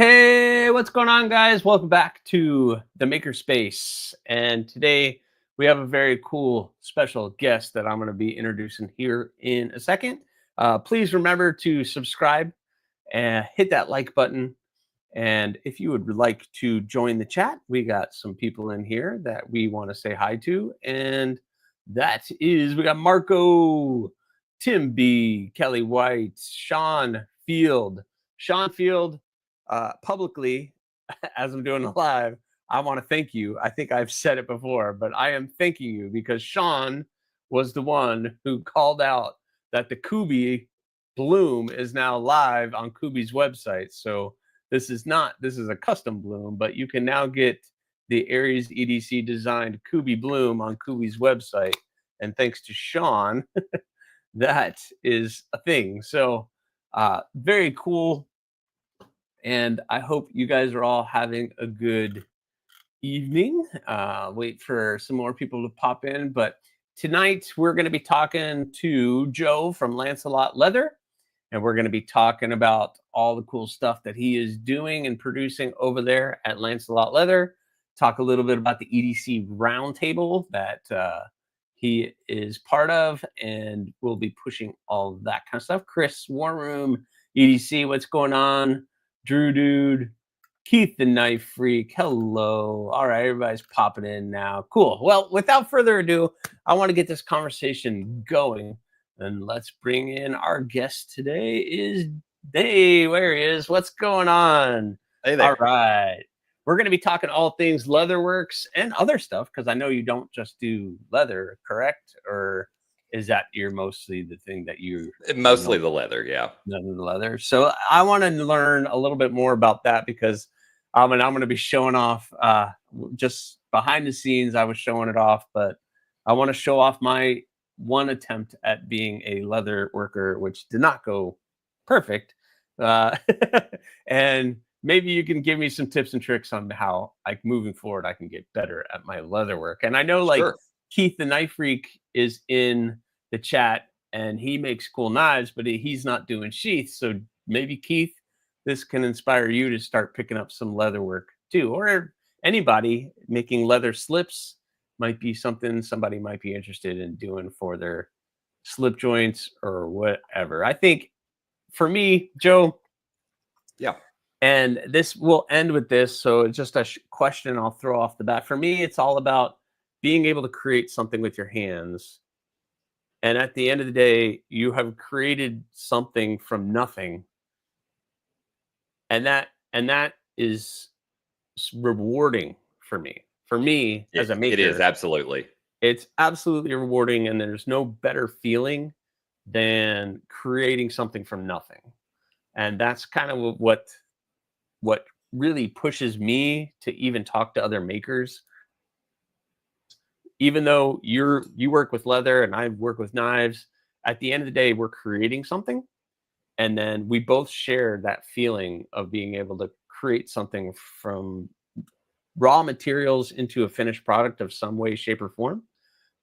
Hey, what's going on, guys? Welcome back to the Makerspace. And today we have a very cool special guest that I'm going to be introducing here in a second. Please remember to subscribe and hit that like button. And if you would like to join the chat, we got some people in here that we want to say hi to. And we got Marco, Tim B, Kelly White, Sean Field. Publicly, as I'm doing the live, I want to thank you. I think I've said it before, but I am thanking you because Sean was the one who called out that the Kubi bloom is now live on Kubi's website. So this is a custom bloom, but you can now get the AriesEDC designed Kubi bloom on Kubi's website. And thanks to Sean, that is a thing. So very cool. And I hope you guys are all having a good evening. Wait for some more people to pop in. But tonight we're going to be talking to Joe from Lancelot Leather. And we're going to be talking about all the cool stuff that he is doing and producing over there at Lancelot Leather. Talk a little bit about the EDC roundtable that he is part of. And we'll be pushing all of that kind of stuff. Chris, War Room, EDC, what's going on? Drew Dude, Keith the Knife Freak, hello. All right, everybody's popping in now. Cool. Well, without further ado, I want to get this conversation going. And let's bring in our guest today is Dave. Where he is. What's going on? Hey there. All right. We're going to be talking all things Leatherworks and other stuff because I know you don't just do leather, correct? Or is that mostly the thing that you... Mostly the leather, yeah. The leather. So I want to learn a little bit more about that because I'm going to be showing off just behind the scenes. I was showing it off, but I want to show off my one attempt at being a leather worker, which did not go perfect. And maybe you can give me some tips and tricks on how, like, moving forward, I can get better at my leather work. And I know, like, Sure. Keith the Knife Freak is in the chat and he makes cool knives, but he's not doing sheaths. So maybe, Keith, this can inspire you to start picking up some leather work too. Or anybody making leather slips might be something somebody might be interested in doing for their slip joints or whatever. I think for me, Joe. Yeah. And this will end with this. So it's just a question I'll throw off the bat. For me, it's all about being able to create something with your hands. And at the end of the day, you have created something from nothing. And that is rewarding for me. For me, as a maker. It is, absolutely. It's absolutely rewarding. And there's no better feeling than creating something from nothing. And that's kind of what really pushes me to even talk to other makers. Even though you work with leather and I work with knives, at the end of the day, we're creating something. And then we both share that feeling of being able to create something from raw materials into a finished product of some way, shape, or form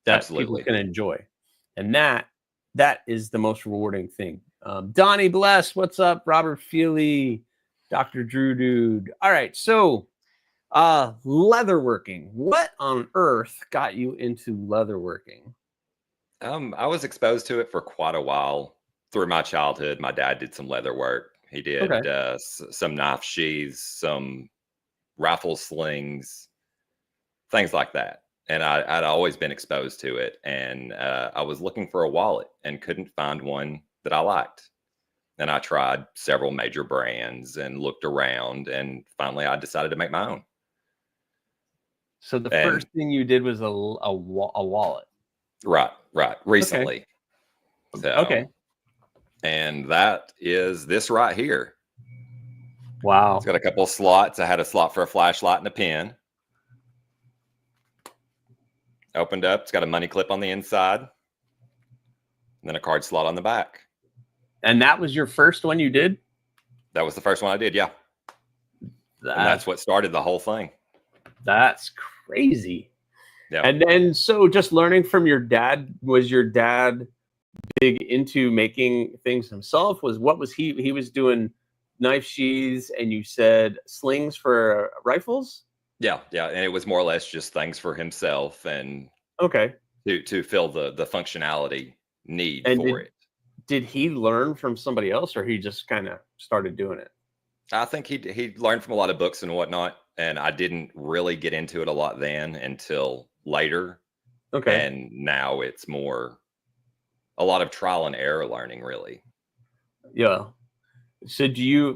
that Absolutely. people can enjoy. And that is the most rewarding thing. Donnie Bless, what's up? Robert Feely, Dr. Drew Dude. All right, so leatherworking. What on earth got you into leatherworking? I was exposed to it for quite a while through my childhood. My dad did some leather work. He did some knife sheaths, some rifle slings, things like that. And I'd always been exposed to it. And I was looking for a wallet and couldn't find one that I liked. And I tried several major brands and looked around. And finally, I decided to make my own. So the first thing you did was a wallet. Right. Recently. Okay. And that is this right here. Wow. It's got a couple of slots. I had a slot for a flashlight and a pen. Opened up. It's got a money clip on the inside. And then a card slot on the back. And that was your first one you did? That was the first one I did, yeah. And that's what started the whole thing. That's crazy. Yeah. And then, so just learning from your dad, was your dad big into making things himself? What was he was doing knife sheaths, and you said slings for rifles. Yeah, and it was more or less just things for himself and Okay. to fill the functionality need And for it. did he learn from somebody else, or he just kind of started doing it? I think he learned from a lot of books and whatnot, and I didn't really get into it a lot then until later. Okay. And now it's more a lot of trial and error learning, really. Yeah. So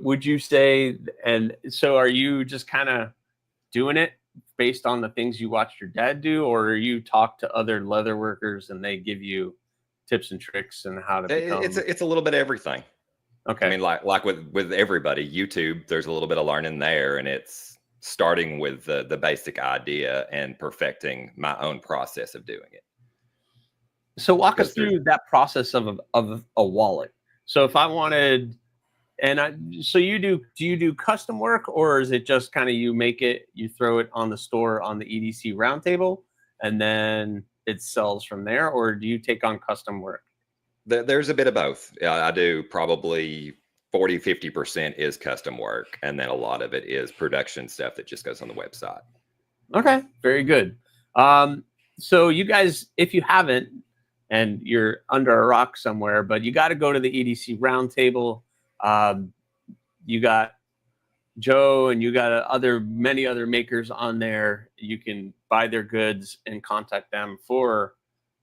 would you say, and so are you just kind of doing it based on the things you watched your dad do, or you talk to other leather workers and they give you tips and tricks and how to become? It's a little bit of everything. I Okay. mean, like with everybody, YouTube, there's a little bit of learning there, and it's starting with the basic idea and perfecting my own process of doing it. So walk us Because there's through that process of a wallet. So if I wanted, and I, so do you do custom work, or is it just kind of you make it, you throw it on the store on the EDC roundtable, and then it sells from there, or do you take on custom work? there's a bit of both. I do probably 40-50% is custom work, and then a lot of it is production stuff that just goes on the website. Okay, very good. So you guys, if you haven't, and you're under a rock somewhere, but you got to go to the EDC roundtable. Um, you got Joe, and you got many other makers on there. You can buy their goods and contact them for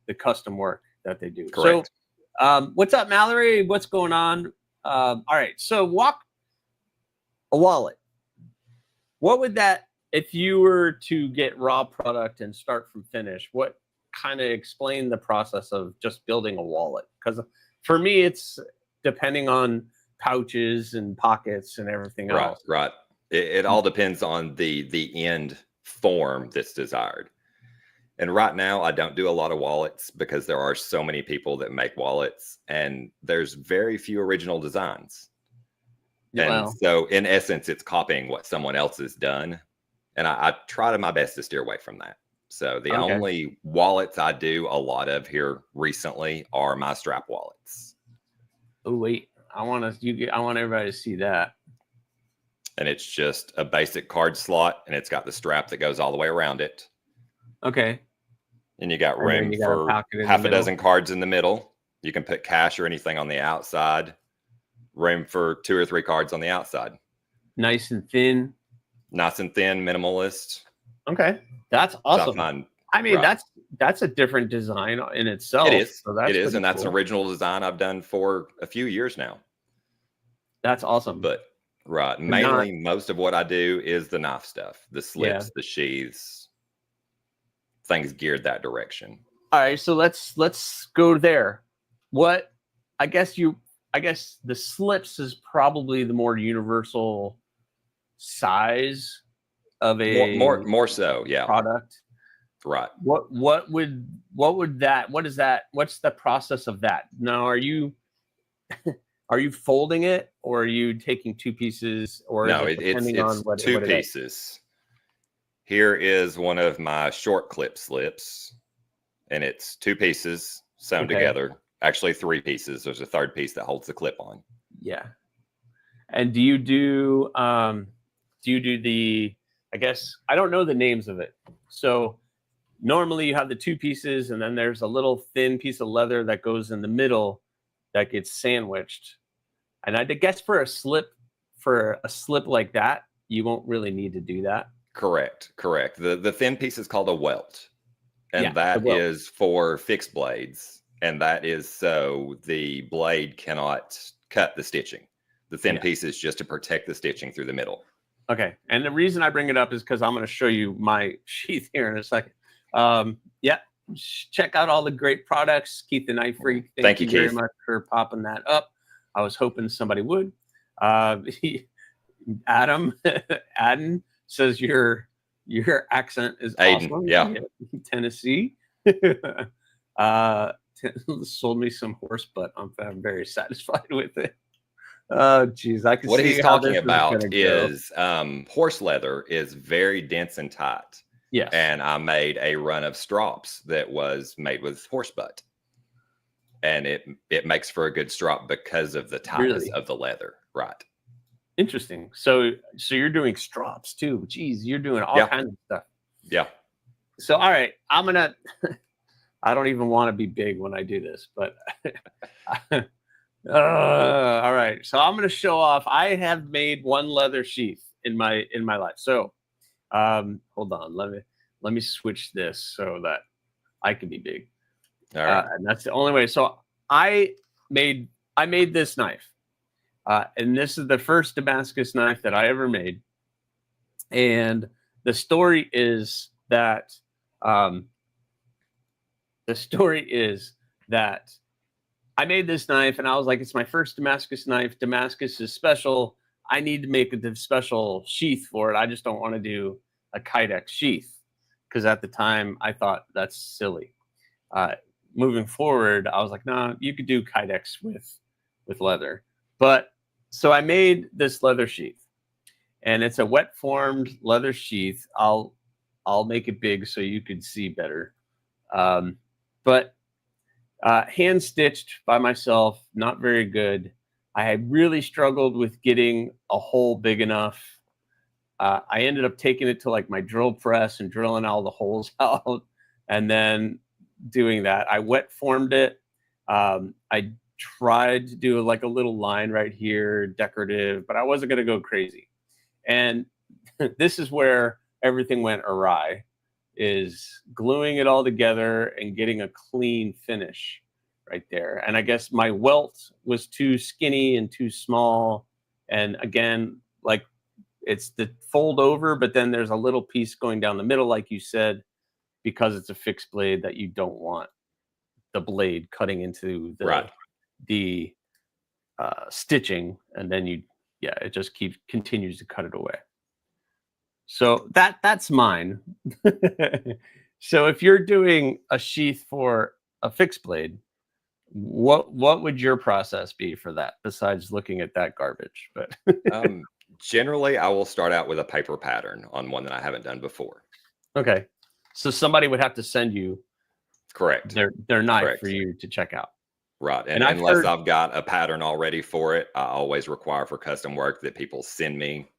the custom work that they do. Correct. So, what's up, Mallory? What's going on? All right, so walk a wallet. What would that, if you were to get raw product and start from finish, what kind of explain the process of just building a wallet? Because for me, it's depending on pouches and pockets and everything else. Right. It all depends on the end form that's desired. And right now, I don't do a lot of wallets because there are so many people that make wallets, and there's very few original designs. And Well, so, in essence, it's copying what someone else has done. And I try to my best to steer away from that. So, the okay. only wallets I do a lot of here recently are my strap wallets. Oh wait, I want everybody to see that. And it's just a basic card slot, and it's got the strap that goes all the way around it. Okay. And you got And then room you got a for pocket in the half a middle. dozen cards in the middle. You can put cash or anything on the outside. Room for 2 or 3 cards on the outside. Nice and thin. Nice and thin, minimalist. Okay, that's awesome. I mean, right. that's a different design in itself. It is. So that's and that's cool. an original design I've done for a few years now. That's awesome. But mainly most of what I do is the knife stuff, the slips, the sheaths, things geared that direction. All right, so let's go there. What I guess the slips is probably the more universal size of a more so, yeah. Product. Right. What's the process of that? Now, are you folding it, or are you taking 2 pieces, or no, it's 2 pieces. Here is one of my short clip slips, and it's 2 pieces sewn together. Actually, 3 pieces. There's a third piece that holds the clip on. Yeah. And do you do the, I guess, I don't know the names of it. So normally you have the 2 pieces, and then there's a little thin piece of leather that goes in the middle that gets sandwiched. And I guess for a slip like that, you won't really need to do that. Correct. The thin piece is called a welt, and that is for fixed blades. And that is so the blade cannot cut the stitching. The thin piece is just to protect the stitching through the middle. Okay. And the reason I bring it up is because I'm going to show you my sheath here in a second. Check out all the great products. Keith the Knife Freak. Thank you, Keith, very much for popping that up. I was hoping somebody would. Adam says your accent is Aiden, awesome. Yeah. Tennessee. Sold me some horse butt. I'm very satisfied with it. Oh, geez. I can what see he's talking about is horse leather is very dense and tight. Yes. And I made a run of strops that was made with horse butt. And it makes for a good strop because of the tightness of the leather. Right. Interesting. So you're doing strops too. Jeez, you're doing all kinds of stuff. Yeah. So all right, I'm gonna. I don't even want to be big when I do this, but all right. So I'm gonna show off. I have made one leather sheath in my life. So hold on. Let me switch this so that I can be big. All right. And that's the only way. So I made this knife. And this is the first Damascus knife that I ever made. And the story is that I made this knife and I was like, it's my first Damascus knife. Damascus is special. I need to make a special sheath for it. I just don't want to do a Kydex sheath because at the time I thought that's silly. Moving forward, I was like, nah, you could do Kydex with leather. But so I made this leather sheath, and it's a wet formed leather sheath. I'll make it big so you could see better. But hand stitched by myself, not very good. I had really struggled with getting a hole big enough. I ended up taking it to like my drill press and drilling all the holes out, and then doing that. I wet formed it. I tried to do like a little line right here, decorative, but I wasn't going to go crazy. And this is where everything went awry, is gluing it all together and getting a clean finish right there. And I guess my welt was too skinny and too small. And again, like it's the fold over, but then there's a little piece going down the middle, like you said, because it's a fixed blade that you don't want the blade cutting into the stitching, and then it just continues to cut it away. So that's mine. So if you're doing a sheath for a fixed blade, what would your process be for that besides looking at that garbage? But generally I will start out with a paper pattern on one that I haven't done before. Okay. So somebody would have to send you their knife for you to check out. Right. And unless I've got a pattern already for it, I always require for custom work that people send me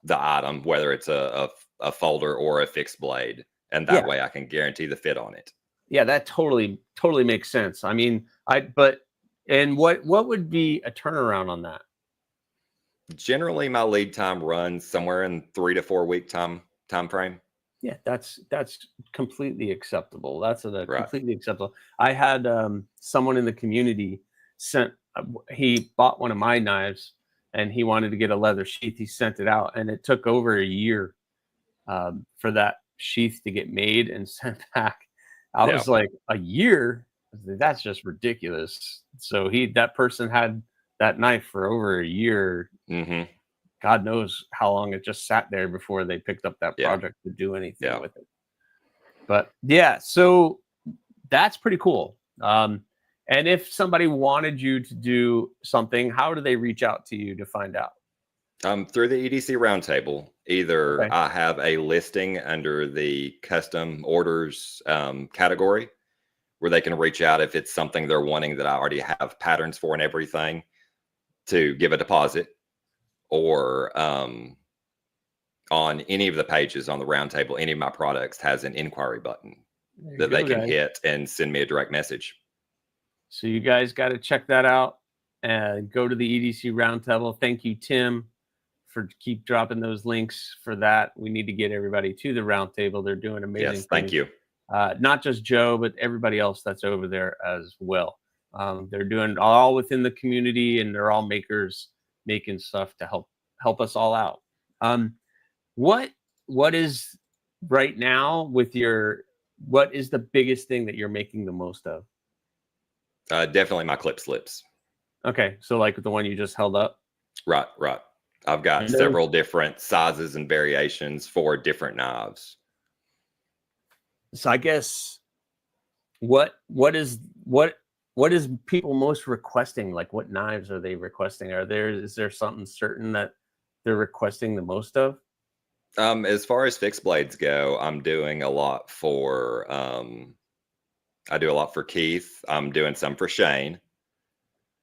the item, whether it's a folder or a fixed blade. And that way I can guarantee the fit on it. Yeah, that totally makes sense. I mean, what would be a turnaround on that? Generally, my lead time runs somewhere in 3 to 4 week time frame. Yeah, that's completely acceptable. That's completely acceptable. I had someone in the community he bought one of my knives and he wanted to get a leather sheath. He sent it out and it took over a year for that sheath to get made and sent back. I was like, a year? That's just ridiculous. So that person had that knife for over a year. Mm-hmm. God knows how long it just sat there before they picked up that project to do anything with it. But yeah, so that's pretty cool. And if somebody wanted you to do something, how do they reach out to you to find out? Through the EDC Roundtable. Either I have a listing under the custom orders category where they can reach out if it's something they're wanting that I already have patterns for and everything to give a deposit. Or on any of the pages on the Roundtable, any of my products has an inquiry button that they can hit and send me a direct message. So you guys got to check that out and go to the EDC Roundtable. Thank you, Tim, for keep dropping those links for that. We need to get everybody to the Roundtable. They're doing amazing things. Thank you. Not just Joe, but everybody else that's over there as well. They're doing all within the community, and they're all makers making stuff to help us all out. What is right now with what is the biggest thing that you're making the most of? Definitely my clip slips. Okay, so like the one you just held up. Right. I've got several different sizes and variations for different knives. So I guess what is people most requesting? Like, what knives are they requesting? Is there something certain that they're requesting the most of? As far as fixed blades go, I'm doing a lot for I do a lot for Keith. I'm doing some for Shane.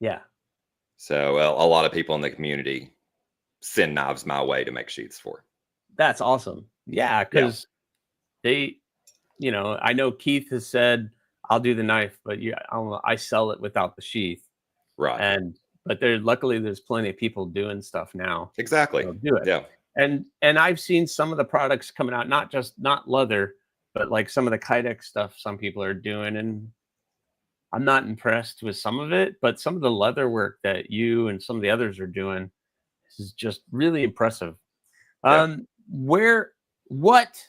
Yeah. So a lot of people in the community send knives my way to make sheaths for. That's awesome. Yeah, Yeah, because they, I know Keith has said, "I'll do the knife, but I sell it without the sheath." right. And but luckily there's plenty of people doing stuff now Exactly. that'll do it. Yeah. And I've seen some of the products coming out, not leather, but like some of the Kydex stuff some people are doing, and I'm not impressed with some of it, but some of the leather work that you and some of the others are doing is just really impressive. Yeah. Where what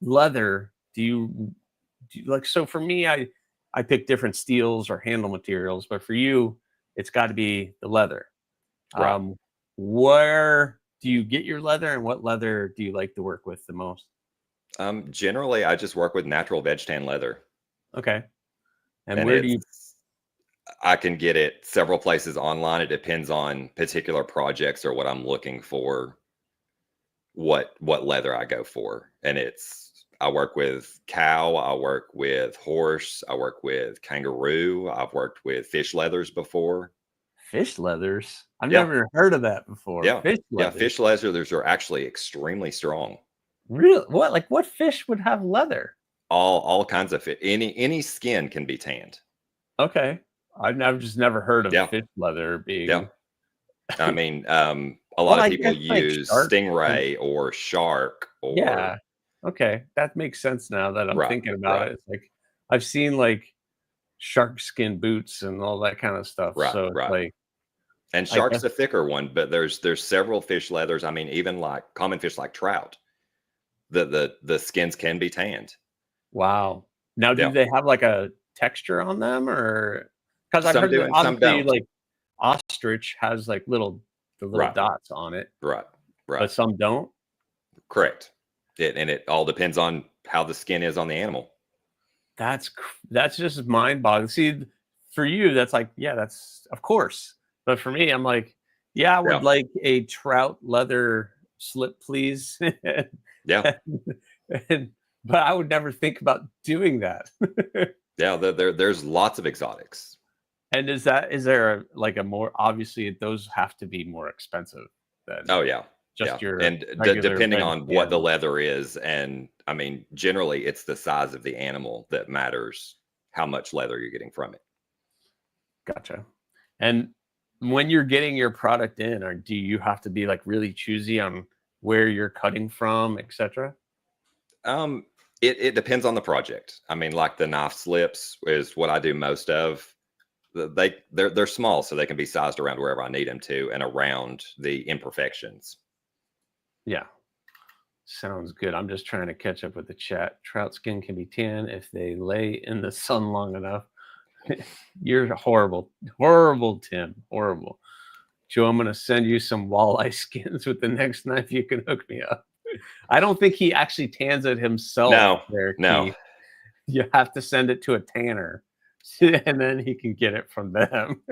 leather do you like? So for me, I pick different steels or handle materials, but for you, it's got to be the leather. Right. Um, where do you get your leather, and what leather do you like to work with the most? Generally, I just work with natural veg tan leather, Okay, and and where do you? I can get it several places online. It depends on particular projects or what I'm looking for, what leather I go for. And I work with cow, I work with horse, I work with kangaroo, I've worked with fish leathers before. Fish leathers? I've Yeah, never heard of that before. yeah, Fish yeah. leathers? Fish leathers are actually extremely strong. Really? What? Like what fish would have leather? All kinds of fish. Any skin can be tanned. Okay, I've just never heard of Yeah, fish leather yeah. being. I mean, a lot Well, of I people guess like use shark. And stingray or shark or yeah. Okay, that makes sense now that I'm right, thinking about right, it. It's like I've seen like shark skin boots and all that kind of stuff. right, So it's right. like And I shark's guess the thicker one, but there's several fish leathers. I mean, even like common fish like trout, the skins can be tanned. wow. Now, do Yeah, they have like a texture on them, or because I've some heard do that and some obviously don't. like ostrich has like the little Right, dots on it, right, right. but some don't. Correct. It all depends on how the skin is on the animal. That's just mind boggling. See, for you, that's like, yeah, that's of course. But for me, I'm like, yeah, I would Yeah, like a trout leather slip, please. yeah, And but I would never think about doing that. yeah. There's lots of exotics. And is there like a more obviously those have to be more expensive than Oh yeah, yeah. just your And regular depending veg on what the tan. leather is, and I mean, generally, it's the size of the animal that matters how much leather you're getting from it. Gotcha. And when you're getting your product in, or do you have to be like really choosy on where you're cutting from, etc.? Um, it depends on the project. I mean, like the knife slips is what I do most of. They're small, so they can be sized around wherever I need them to, and around the imperfections. Yeah. Sounds good. I'm just trying to catch up with the chat. Trout skin can be tan if they lay in the sun long enough. You're horrible. Horrible, Tim. Horrible. Joe, I'm going to send you some walleye skins with the next knife you can hook me up. I don't think he actually tans it himself No, there, no. Keith. You have to send it to a tanner and then he can get it from them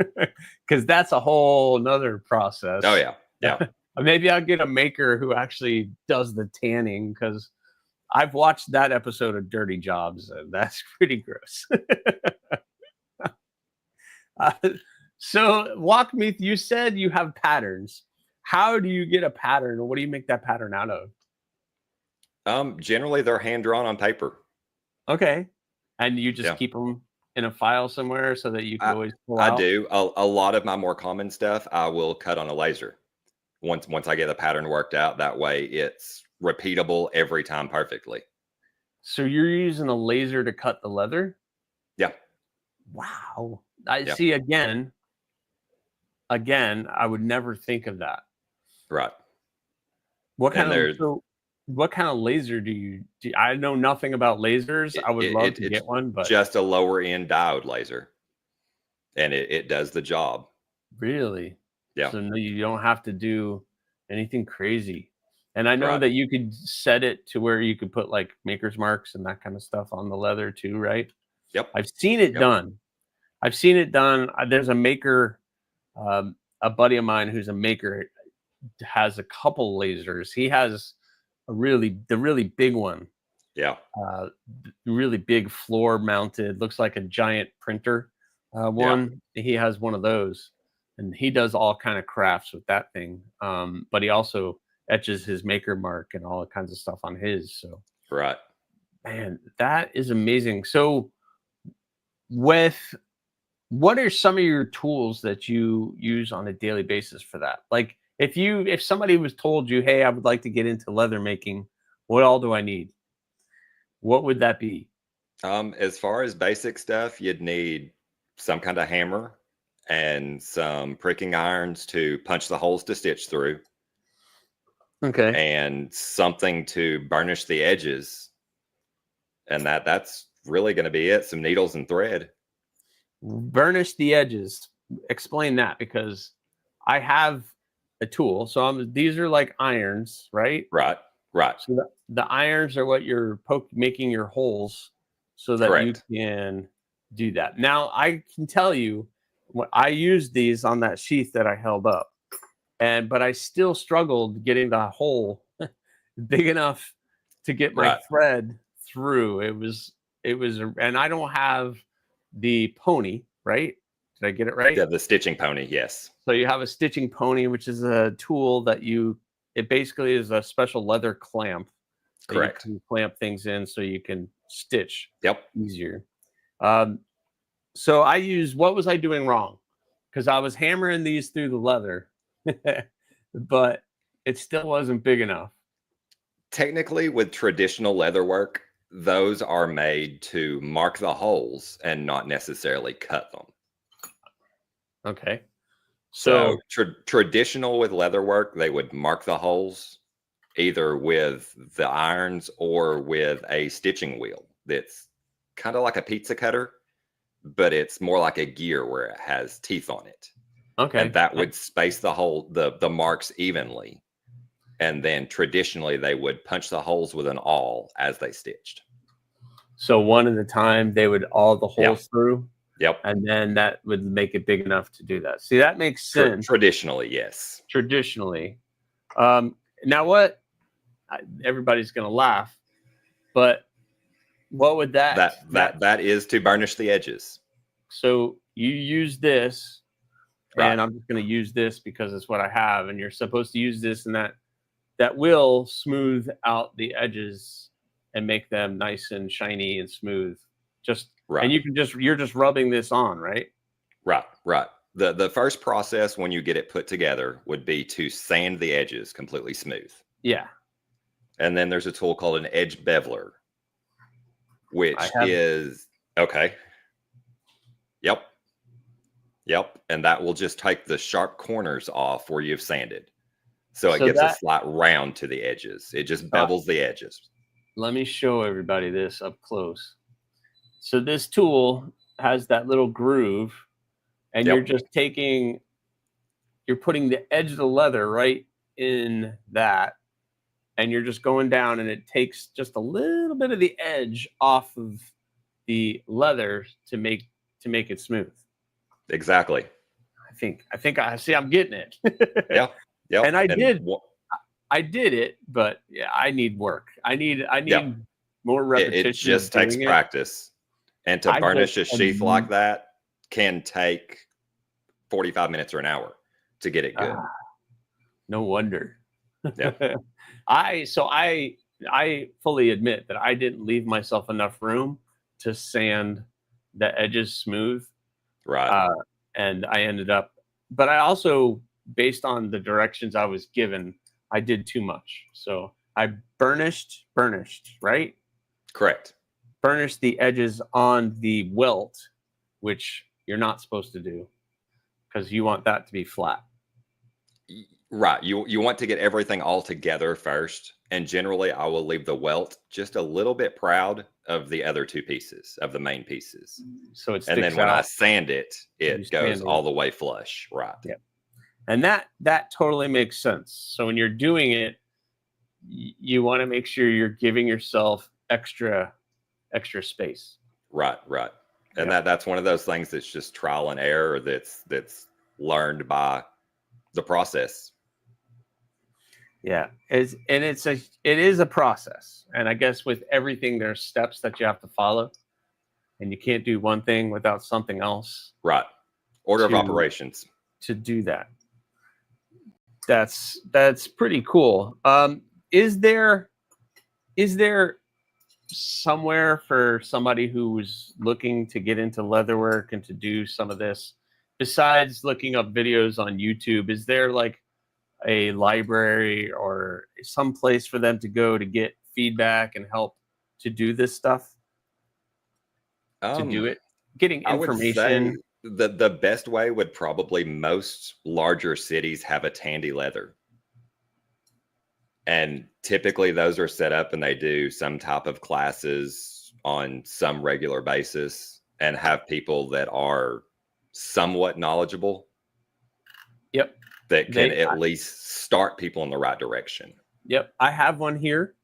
because that's a whole nother Oh process. yeah, yeah. Maybe I'll get a maker who actually does the tanning because I've watched that episode of Dirty Jobs and that's pretty gross. Uh, so walk me. You said you have patterns. How do you get a pattern, or what do you make that pattern out of? Generally, they're hand drawn on paper. Okay, and you just Yeah. keep them in a file somewhere so that you could I always pull I out. do. A lot of my more common stuff, I will cut on a laser. Once I get the pattern worked out, that way it's repeatable every time perfectly. So you're using a laser to cut the leather? Yeah, Wow. I yeah, see. Again, I would never think of that. right. What kind And of there's so what kind of laser do I know nothing about lasers. I would love to it's get one, but just a lower end diode laser, and it does the job. really? Yeah, So no, you don't have to do anything crazy. And I know right. that you could set it to where you could put like maker's marks and that kind of stuff on the leather too, right? Yep, I've seen it yep. done. I've seen it done. There's a maker, a buddy of mine who's a maker has a couple lasers. He has the really big one, Yeah, uh, really big floor mounted, looks like a giant printer yeah. one. He has one of those. and he does all kind of crafts with that thing. But he also etches his maker mark and all kinds of stuff on his. So, Right. man, that is amazing. So, with what are some of your tools that you use on a daily basis for that? Like, if somebody was told you, "Hey, I would like to get into leather making, what all do I need?" What would that be? As far as basic stuff, you'd need some kind of hammer and some pricking irons to punch the holes to stitch through, Okay. and something to burnish the edges. And that's really going to be it. Some needles and thread. Burnish the edges. Explain that, because I have a tool. So these are like irons, right? Right. Right. So the irons are what you're making your holes so that you Correct. can do that. Now I can tell you what I used these on that sheath that I held up, but I still struggled getting the hole big enough to get my Right. thread through. And I don't have the pony, right? Did I get it right? Yeah, the stitching pony. Yes. So you have a stitching pony, which is a tool that it basically is a special leather clamp that you Correct. can clamp things in so you can stitch Yep. easier. So what was I doing wrong? Because I was hammering these through the leather, but it still wasn't big enough. Technically, with traditional leather work, those are made to mark the holes and not necessarily cut them. Okay. So traditional with leather work, they would mark the holes either with the irons or with a stitching wheel that's kind of like a pizza cutter, but it's more like a gear where it has teeth on it. Okay. And that would space the marks evenly. And then traditionally they would punch the holes with an awl as they stitched. So one at a time, they would awl the holes through. Yep. And then that would make it big enough to do that. See, that makes sense. Traditionally, yes. Traditionally. Now everybody's going to laugh, but what would that is to burnish the edges. So you use this, right. And I'm just going to use this because it's what I have. And you're supposed to use this, and that will smooth out the edges and make them nice and shiny and smooth. Right. And you're just rubbing this on, right? Right. The first process when you get it put together would be to sand the edges completely smooth. Yeah. And then there's a tool called an edge beveler, which is okay. Yep. And that will just take the sharp corners off where you've sanded. So it gives a slight round to the edges. It just bevels the edges. Let me show everybody this up close. So this tool has that little groove, and you're putting the edge of the leather right in that, and you're just going down, and it takes just a little bit of the edge off of the leather to make it smooth. Exactly. I think I'm getting it. Yeah. And I did it, but yeah, I need work. I need more repetition. It just takes practice. And to burnish a sheath like that can take 45 minutes or an hour to get it good. No wonder. Yeah. I fully admit that I didn't leave myself enough room to sand the edges smooth. Right. And I ended up, but I also, based on the directions I was given, I did too much. So I burnished, right? Correct. Burnish the edges on the welt, which you're not supposed to do because you want that to be flat. Right. You want to get everything all together first. And generally, I will leave the welt just a little bit proud of the other two pieces, of the main pieces. So it sticks and then when I sand it, it goes all the way flush. Right. Yeah. And that totally makes sense. So when you're doing it, you want to make sure you're giving yourself extra space. Right. And that's one of those things that's just trial and error that's learned by the process. Yeah. It is a process. And I guess with everything, there's steps that you have to follow. And you can't do one thing without something else. Right. Order of operations. to do that. That's pretty cool. Is there somewhere for somebody who's looking to get into leatherwork and to do some of this, besides looking up videos on YouTube? Is there like a library or some place for them to go to get feedback and help to do this stuff? To do it, getting I would say information. the best way would probably, most larger cities have a Tandy Leather. And typically those are set up and they do some type of classes on some regular basis and have people that are somewhat knowledgeable. Yep. That can at least start people in the right direction. Yep. I have one here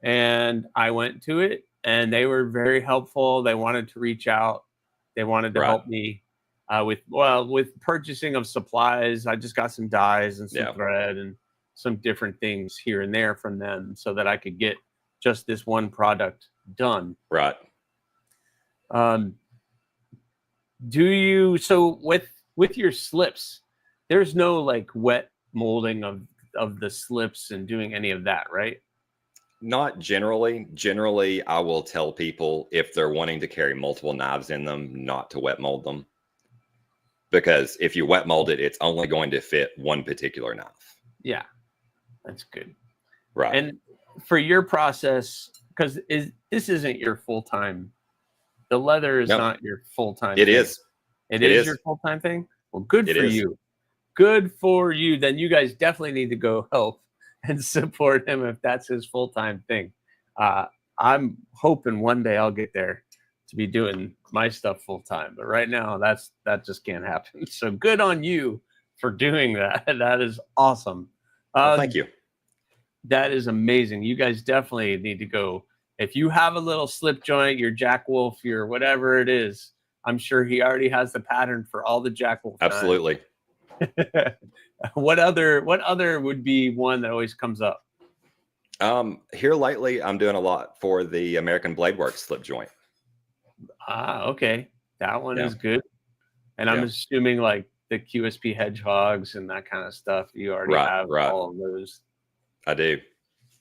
and I went to it and they were very helpful. They wanted to reach out. They wanted to help me with purchasing of supplies. I just got some dyes and some thread and some different things here and there from them so that I could get just this one product done. Right. Do you, so with your slips, there's no like wet molding of the slips and doing any of that, right? Not generally. Generally, I will tell people if they're wanting to carry multiple knives in them, not to wet mold them. Because if you wet mold it, it's only going to fit one particular knife. Yeah. That's good. Right. And for your process, because this isn't your full-time, the leather is not your full-time thing. It is your full-time thing? Well, good for you. Good for you. Then you guys definitely need to go help and support him if that's his full-time thing. I'm hoping one day I'll get there to be doing my stuff full-time. But right now, that just can't happen. So good on you for doing that. That is awesome. Well, thank you. That is amazing. You guys definitely need to go. If you have a little slip joint, your Jack Wolf, your whatever it is, I'm sure he already has the pattern for all the Jack Wolf. Absolutely. What other would be one that always comes up? Here lately, I'm doing a lot for the American Blade Works slip joint. Okay. That one is good. And I'm assuming like the QSP hedgehogs and that kind of stuff. You already have all of those. I do.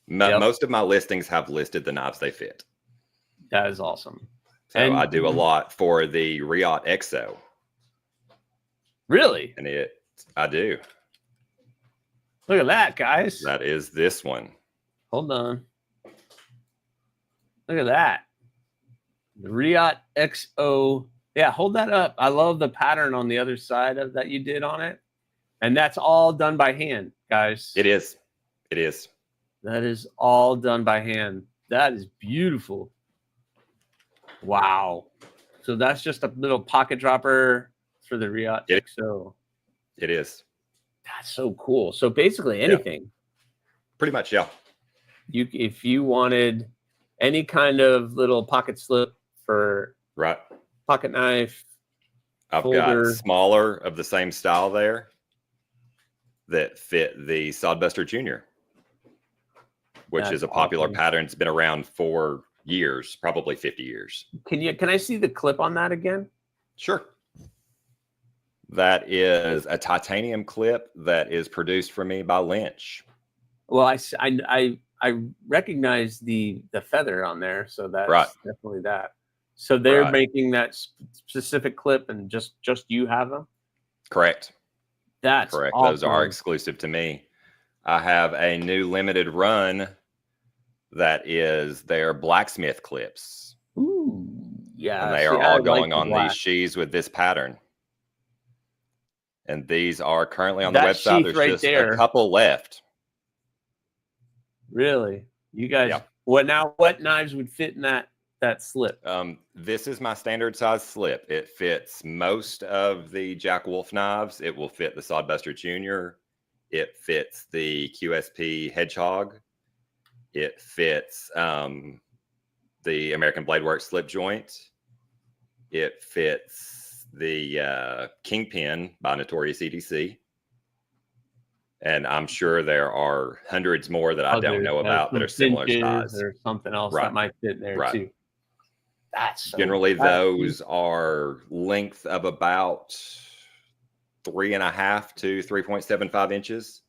Most of my listings have listed the knives they fit. That is awesome. So I do a lot for the Riot XO. Really? And I do. Look at that, guys. That is this one. Hold on. Look at that. The Riot XO. Yeah, hold that up. I love the pattern on the other side of that you did on it. And that's all done by hand, guys. It is. It is. That is all done by hand. That is beautiful. Wow. So that's just a little pocket dropper for the Riot XO. It is. That's so cool. So basically anything. Yeah. Pretty much, yeah. If you wanted any kind of little pocket slip for pocket knife, I've got smaller of the same style there that fit the Sodbuster Junior, which is a popular pattern. It's been around for years, probably 50 years. Can I see the clip on that again? Sure. That is a titanium clip that is produced for me by Lynch. Well, I recognize the feather on there, so that's definitely that. So they're making that specific clip, and just you have them? Correct. That's correct. Awesome. Those are exclusive to me. I have a new limited run that is their blacksmith clips. Ooh, yeah. And they are all going on these sheaths with this pattern. And these are currently on the website. There's just a couple left. Really? You guys, what knives would fit in that slip? This is my standard size slip. It fits most of the Jack Wolf knives. It will fit the Sodbuster Junior. It fits the QSP Hedgehog. It fits the American Blade Works slip joint. It fits the Kingpin by Notorious EDC. And I'm sure there are hundreds more that I don't know about that are similar size. Or something else that might fit there too. That's generally those are length of about 3.5 to 3.75 inches.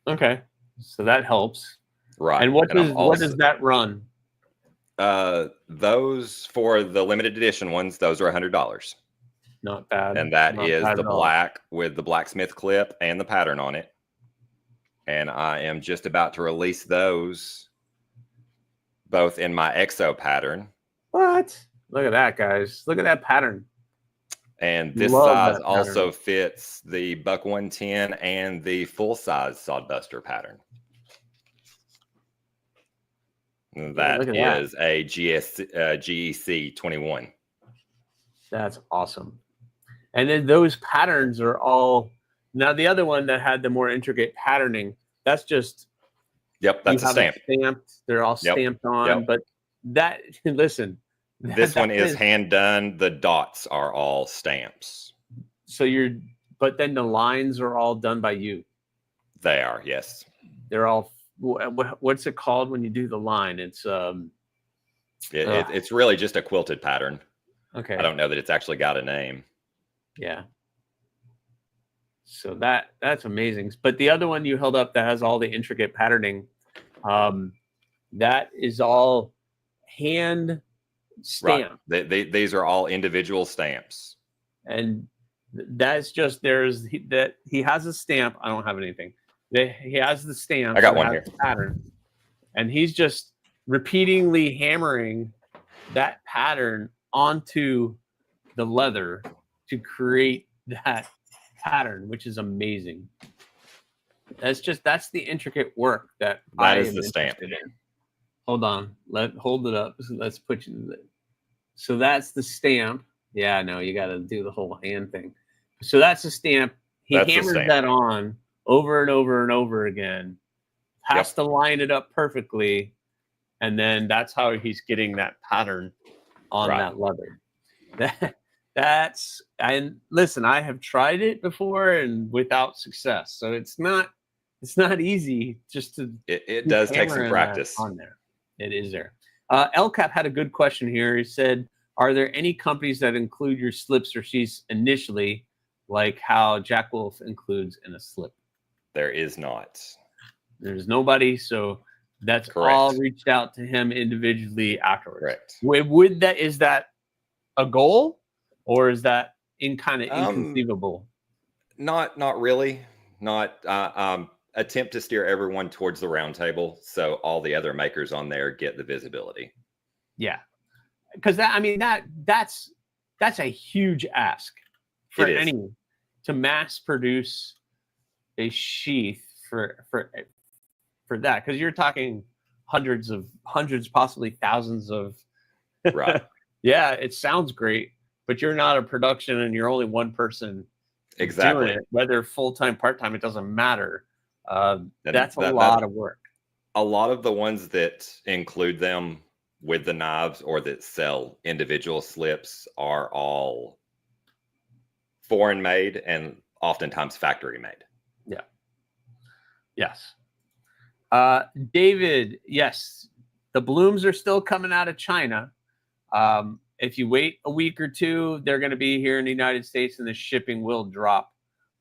Okay, so that helps. Right. And what does that run? Those for the limited edition ones, those are $100. Not bad. And that Not is bad the at all. black with the blacksmith clip and the pattern on it. And I am just about to release those both in my EXO pattern. What? Look at that, guys. Look at that pattern. And this size also fits the Buck 110 and the full-size Sodbuster pattern. That is a GEC 21. That's awesome. And then those patterns are all, now the other one that had the more intricate patterning, that's just, yep, that's a stamp. Stamped. They're all stamped on, but that, listen. This one is hand done. The dots are all stamps. So but then the lines are all done by you. They are, yes. They're all, what's it called when you do the line? It's it's really just a quilted pattern. Okay. I don't know that it's actually got a name. Yeah. So that's amazing. But the other one you held up that has all the intricate patterning, that is all hand stamped. Right. These are all individual stamps. And that's just he has a stamp. I don't have anything. He has the stamp. I got one here. Pattern, and he's just repeatedly hammering that pattern onto the leather to create that pattern, which is amazing. That's the intricate work that I is am the stamp. in. Hold on, hold it up. Let's put you. So that's the stamp. Yeah, no, you got to do the whole hand thing. So that's the stamp. He hammers that on over and over and over again. Has to line it up perfectly, and then that's how he's getting that pattern on that leather. And listen, I have tried it before and without success. So it's not easy just to. It does take some practice on there. It is there. LCAP had a good question here. He said, "Are there any companies that include your slips or sheaths initially, like how Jack Wolf includes in a slip?" There is not. There's nobody, so that's correct. All reached out to him individually afterwards. Correct. Is that a goal, or is that inconceivable? Not really. Not attempt to steer everyone towards the round table, so all the other makers on there get the visibility. Yeah, because that's a huge ask for anyone to mass produce a sheath for that, because you're talking hundreds, possibly thousands of. Right. Yeah, it sounds great, but you're not a production and you're only one person. Exactly. Doing it, whether full-time, part-time, it doesn't matter. That's a lot of work. A lot of the ones that include them with the knives or that sell individual slips are all foreign made and oftentimes factory made. Yeah. Yes. David, yes, the blooms are still coming out of China. If you wait a week or two, they're going to be here in the United States, and the shipping will drop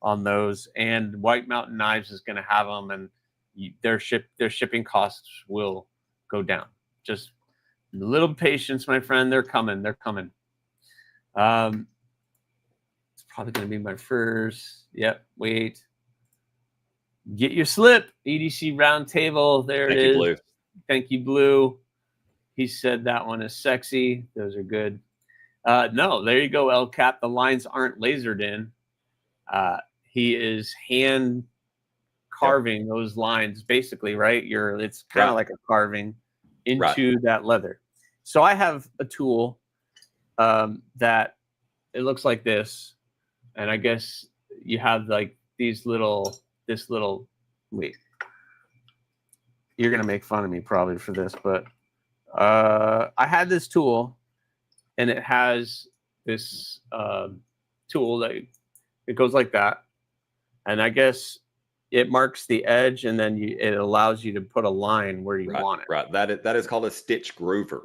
on those. And White Mountain Knives is going to have them, and their shipping costs will go down. Just a little patience, my friend. They're coming. They're coming. It's probably going to be my first. Yep. Wait. Get your slip. EDC Roundtable. There it is. Thank you, Blue. Thank you, Blue. He said that one is sexy. Those are good. No, there you go, El Cap. The lines aren't lasered in. He is hand carving those lines, basically, right? It's kind of like a carving into that leather. So I have a tool that it looks like this, and I guess you have like this little. Wait, you're gonna make fun of me probably for this, but. I had this tool, and it has this tool that it goes like that, and I guess it marks the edge, and then it allows you to put a line where you want it. Right. That is called a stitch groover.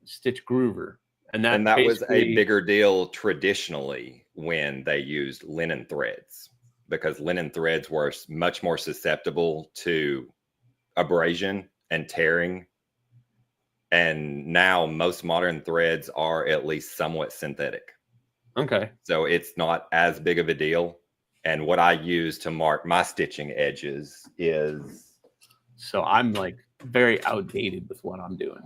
Stitch groover, and that was a bigger deal traditionally when they used linen threads, because linen threads were much more susceptible to abrasion and tearing. And now most modern threads are at least somewhat synthetic. Okay. So it's not as big of a deal. And what I use to mark my stitching edges is... So I'm like very outdated with what I'm doing.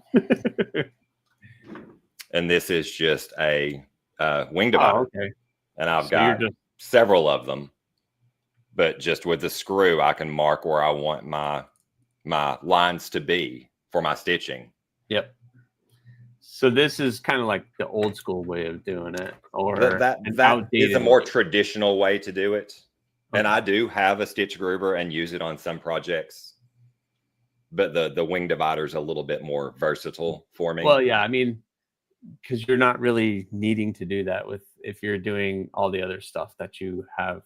And this is just a wing divider. Oh, okay. And I've got several of them. But just with the screw, I can mark where I want my lines to be for my stitching. Yep. So this is kind of like the old school way of doing it, or that is a more traditional way to do it. Okay. And I do have a stitch groover and use it on some projects, but the wing divider is a little bit more versatile for me. Well, yeah, I mean, because you're not really needing to do that if you're doing all the other stuff that you have.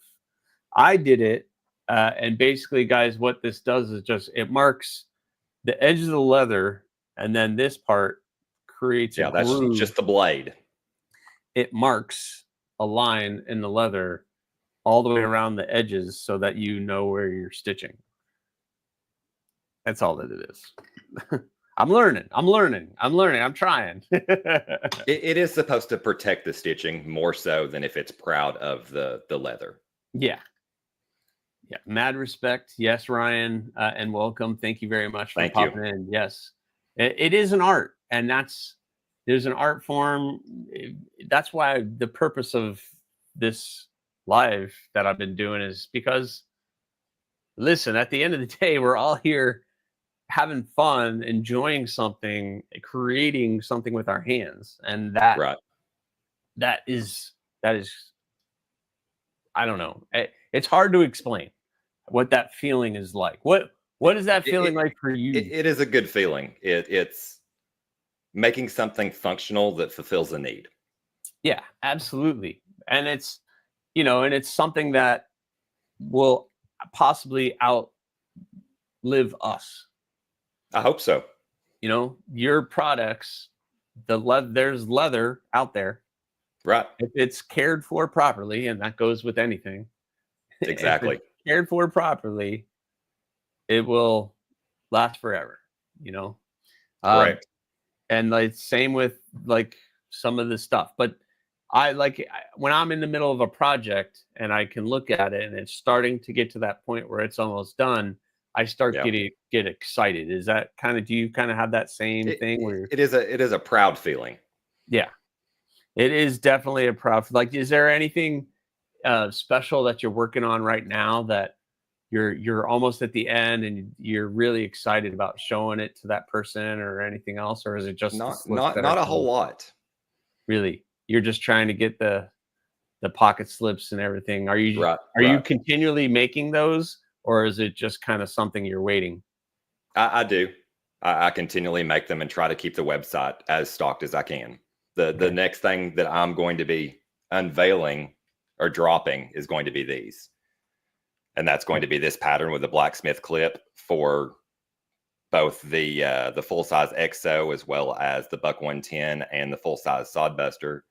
I did it, and basically, guys, what this does is it marks the edge of the leather, and then this part creates a groove. That's just the blade. It marks a line in the leather all the way around the edges so that you know where you're stitching. That's all that it is. I'm learning. I'm trying. It is supposed to protect the stitching more so than if it's proud of the leather. Yeah. Yeah. Mad respect. Yes, Ryan. And welcome. Thank you very much for popping in. Yes. It is an art, and there's an art form. That's why the purpose of this live that I've been doing is because, listen, at the end of the day, we're all here having fun, enjoying something, creating something with our hands. And that is, I don't know. It's hard to explain what that feeling is like. What is that feeling like for you? It is a good feeling. It's making something functional that fulfills a need. Yeah, absolutely. And it's, and it's something that will possibly outlive us. I hope so. Your products, there's leather out there. Right. If it's cared for properly, and that goes with anything. Exactly. If it's cared for properly, it will last forever, Correct. And like same with like some of the stuff. But when I'm in the middle of a project and I can look at it and it's starting to get to that point where it's almost done, I start get excited. Is that do you kind of have that same thing where it is a proud feeling? Yeah. It is definitely a proud. Like, is there anything special that you're working on right now that you're almost at the end and you're really excited about showing it to that person or anything else, or is it just not a whole lot? Really, you're just trying to get the pocket slips and everything. Are you you continually making those, or is it just kind of something you're waiting? I do. I continually make them and try to keep the website as stocked as I can. The next thing that I'm going to be unveiling or dropping is going to be these. And that's going to be this pattern with the blacksmith clip for both the full-size XO as well as the Buck 110 and the full-size Sodbuster,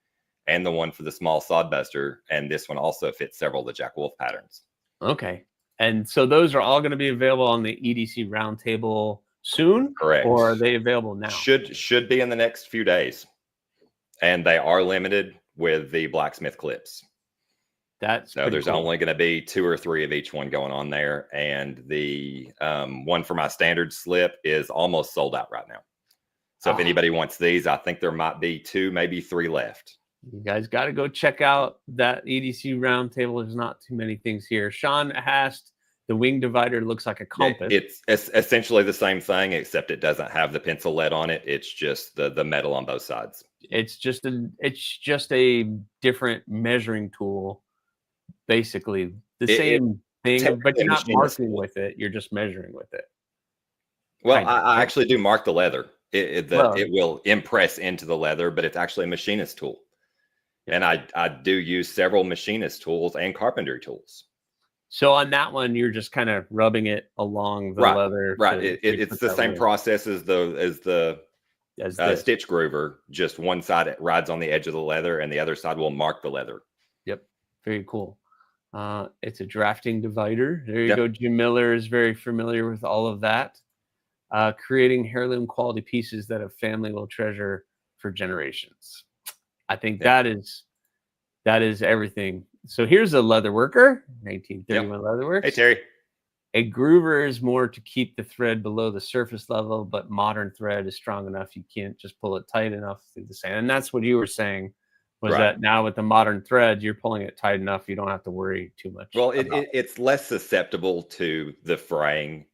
and the one for the small Sodbuster. And this one also fits several of the Jack Wolf patterns. Okay. And so those are all going to be available on the EDC Roundtable soon? Correct. Or are they available now? Should be in the next few days. And they are limited with the blacksmith clips. So there's only going to be 2 or 3 of each one going on there. And the one for my standard slip is almost sold out right now. So if anybody wants these, I think there might be 2, maybe 3 left. You guys got to go check out that EDC Roundtable. There's not too many things here. Sean asked, the wing divider looks like a compass. It's essentially the same thing, except it doesn't have the pencil lead on it. It's just the metal on both sides. It's just a different measuring tool. Basically the same thing, but you're not marking with it. You're just measuring with it. Well, I actually do mark the leather. It will impress into the leather, but it's actually a machinist tool. And I do use several machinist tools and carpentry tools. So on that one, you're just kind of rubbing it along the leather. Right. It's the same process as the stitch groover. Just one side it rides on the edge of the leather and the other side will mark the leather. Yep. Very cool. It's a drafting divider. There you Yep. go. Jim Miller is very familiar with all of that. Creating heirloom quality pieces that a family will treasure for generations. I think Yep. that is everything. So here's a leather worker, Yep. 1931 Leatherworks. Hey, Terry. A groover is more to keep the thread below the surface level, but modern thread is strong enough. You can't just pull it tight enough through the sand. And that's what you were saying, was Right. that now with the modern thread, you're pulling it tight enough. You don't have to worry too much Well, about it. it's less susceptible to the fraying.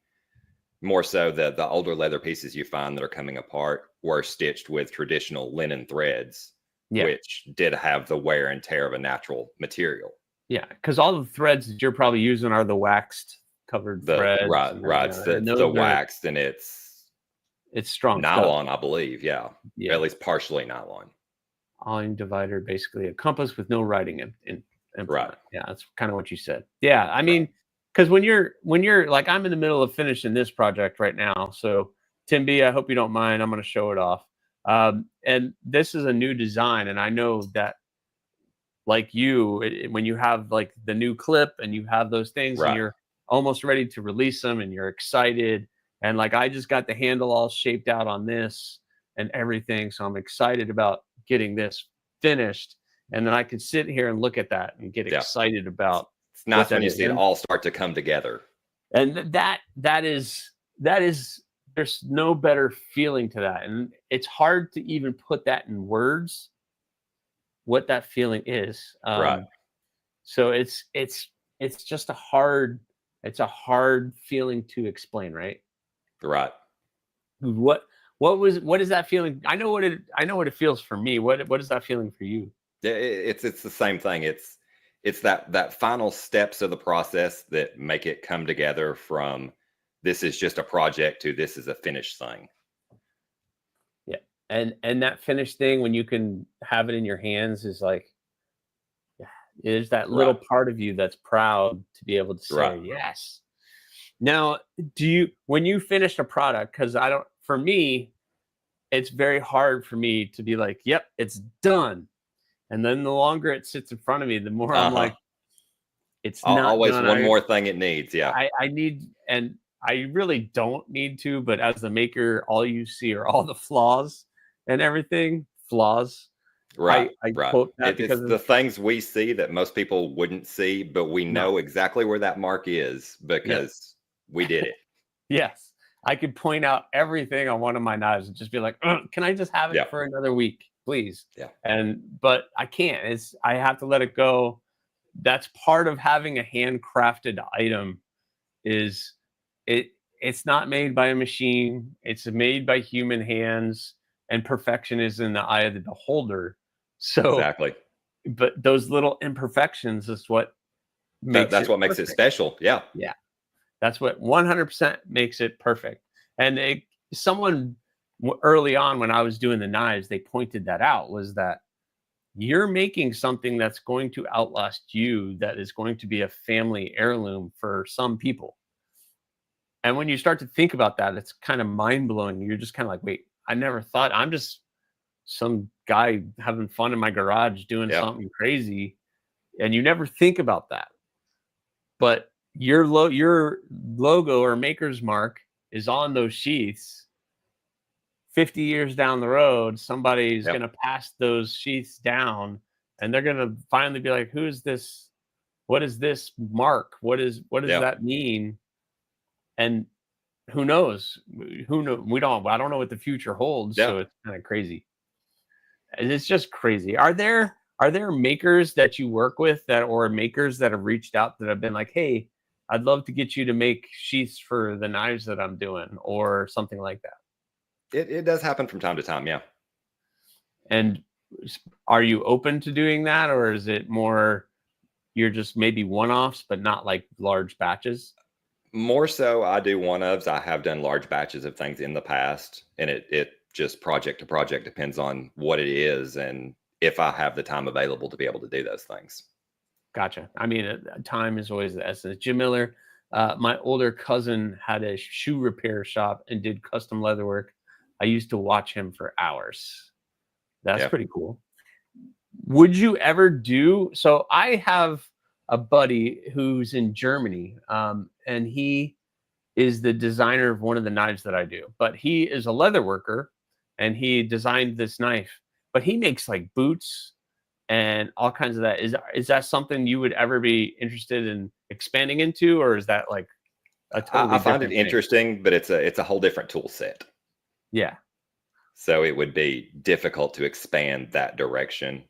More so, the older leather pieces you find that are coming apart were stitched with traditional linen threads, Yeah. which did have the wear and tear of a natural material. Yeah. Because all the threads that you're probably using are the waxed covered threads. Right, right. Yeah, and It's the those are, waxed and it's it's strong stuff. nylon, I believe. Yeah. Yeah. At least partially nylon. Awing divider, basically a compass with no writing in implement. Right. Yeah, that's kind of what you said. Yeah, I Right. mean, because when you're like, I'm in the middle of finishing this project right now. So Tim B, I hope you don't mind. I'm going to show it off. And this is a new design, and I know that, like you, when you have like the new clip and you have those things, and Right. you're almost ready to release them, and you're excited, and like I just got the handle all shaped out on this and everything, so I'm excited about getting this finished, and then I could sit here and look at that and get Yeah. excited about It's what nice when that you is. see it all start to come together. And that is there's no better feeling to that, and it's hard to even put that in words, what that feeling is. Right. So it's just it's a hard feeling to explain, right? Right. What is that feeling? I know what it feels for me. What is that feeling for you? It's the same thing. It's that final steps of the process that make it come together from this is just a project to this is a finished thing. Yeah. And that finished thing, when you can have it in your hands, is like, yeah, there's that little Right. part of you that's proud to be able to say Right. yes. Now, when you finish a product, because I don't, for me, it's very hard for me to be like, yep, it's done. And then the longer it sits in front of me, the more I'm Uh-huh. like, it's not Always done. one more thing it needs. Yeah. I need, and I really don't need to, but as the maker, all you see are all the flaws and everything. Flaws. Right. I Right. quote that It's because the things we see that most people wouldn't see, but we no. know exactly where that mark is Yes. because we did it. Yes. I could point out everything on one of my knives and just be like, can I just have it Yeah. for another week, please? Yeah. But I can't. I have to let it go. That's part of having a handcrafted item. Is it's not made by a machine. It's made by human hands, and perfection is in the eye of the beholder. So, Exactly. but those little imperfections is what makes That's it what makes it perfect. special. Yeah. Yeah. That's what 100% makes it perfect. And someone early on, when I was doing the knives, they pointed that out, was that you're making something that's going to outlast you, that is going to be a family heirloom for some people. And when you start to think about that, it's kind of mind blowing. You're just kind of like, wait, I never thought, I'm just some guy having fun in my garage doing Yeah. something crazy. And you never think about that. But your logo or maker's mark is on those sheaths. 50 years down the road, somebody's Yeah. going to pass those sheaths down, and they're going to finally be like, who is this? What is this mark? What does Yeah. that mean? And who knows? Who know? I don't know what the future holds. Yeah. So it's kind of crazy. It's just crazy. Are there makers that you work with, or makers that have reached out that have been like, hey, I'd love to get you to make sheaths for the knives that I'm doing, or something like that? It does happen from time to time. Yeah. And are you open to doing that, or is it more you're just maybe one-offs, but not like large batches? More so, I do one-ofs. I have done large batches of things in the past, and it just project to project depends on what it is and if I have the time available to be able to do those things. Gotcha. I mean, time is always the essence. Jim Miller, my older cousin had a shoe repair shop and did custom leather work. I used to watch him for hours. That's Yeah. pretty cool. Would you ever do so? I have a buddy who's in Germany, and he is the designer of one of the knives that I do. But he is a leather worker, and he designed this knife. But he makes like boots and all kinds of that. Is that something you would ever be interested in expanding into, or is that like a totally I find it different thing? interesting, but it's a whole different tool set. Yeah. So it would be difficult to expand that direction.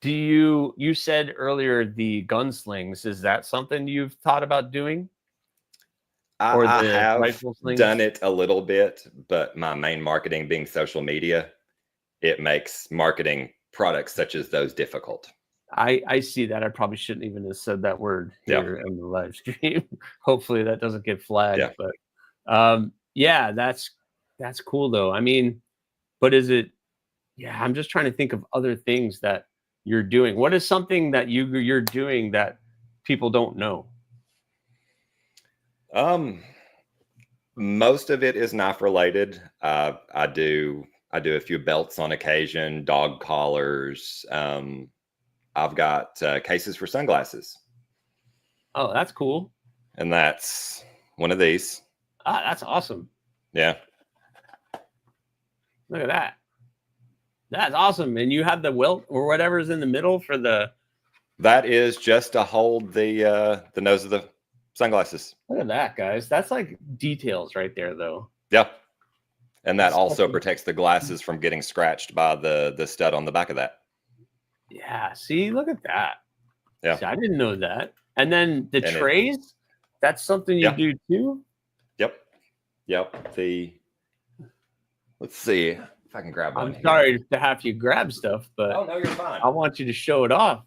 You said earlier the gunslings, is that something you've thought about doing? Or I the have rifle done slings? it a little bit, but my main marketing being social media, it makes marketing products such as those difficult. I see that. I probably shouldn't even have said that word Yeah. here in the live stream. Hopefully that doesn't get flagged, Yeah. but yeah, that's cool though. I mean, but is it yeah, I'm just trying to think of other things that you're doing. What is something that you're doing that people don't know? Um, Most of it is knife related. I do a few belts on occasion, dog collars. I've got cases for sunglasses, Oh, that's cool. and that's one of these. Ah, that's awesome. Yeah, Look at that. That's awesome. And you have the welt or whatever's in the middle for the that is just to hold the nose of the sunglasses. look at that, guys. That's like details right there though. Yeah, and that That's also fucking protects the glasses from getting scratched by the stud on the back of that. yeah. See, look at that. Yeah, See, I didn't know that. And then the and it. trays, that's something you Yeah. do too? Yep. Yep. Let's see if I can grab one. I'm Here. sorry to have you grab stuff, but Oh no, you're fine. I want you to show it off.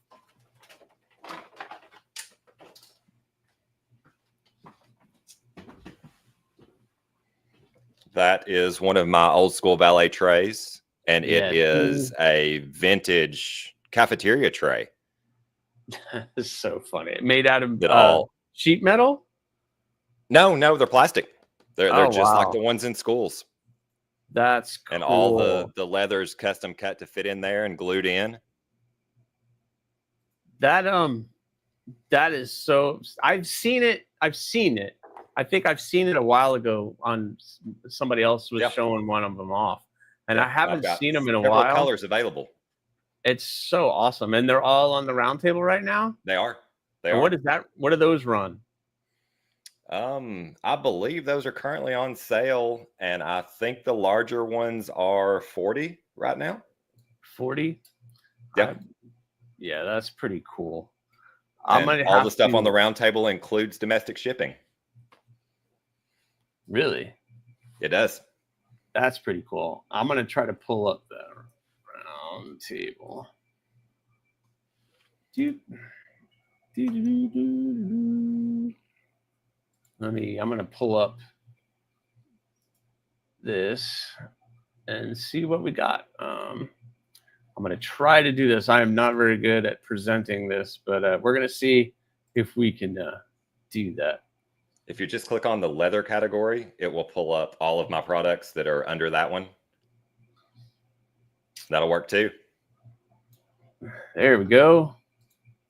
That is one of my old school valet trays, and it Yeah, is a vintage cafeteria tray. this is so funny. Made out of That all sheet metal? no, they're plastic. They're Oh just like wow. the ones in schools, That's cool. and all the leather's custom cut to fit in there and glued in. That that is so I've seen it. I think I've seen it a while ago on somebody else was Yeah. showing one of them off. And Yeah, I haven't I've got seen them in a several while. colors available. It's so awesome. And they're all on the round table right now. They are. They And are. what is that? What do those run? I believe those are currently on sale, and I think the larger ones are 40 right now. 40? Yeah. Yeah, that's pretty cool. I'm And gonna all have the stuff on the to round table includes domestic shipping. really. It does. That's pretty cool. I'm gonna try to pull up the round table. Doop. Doo-doo-doo-doo-doo. I'm gonna pull up this and see what we got. I'm gonna try to do this. I am not very good at presenting this, but we're gonna see if we can do that. If you just click on the leather category, it will pull up all of my products that are under that one. That'll work too. There we go.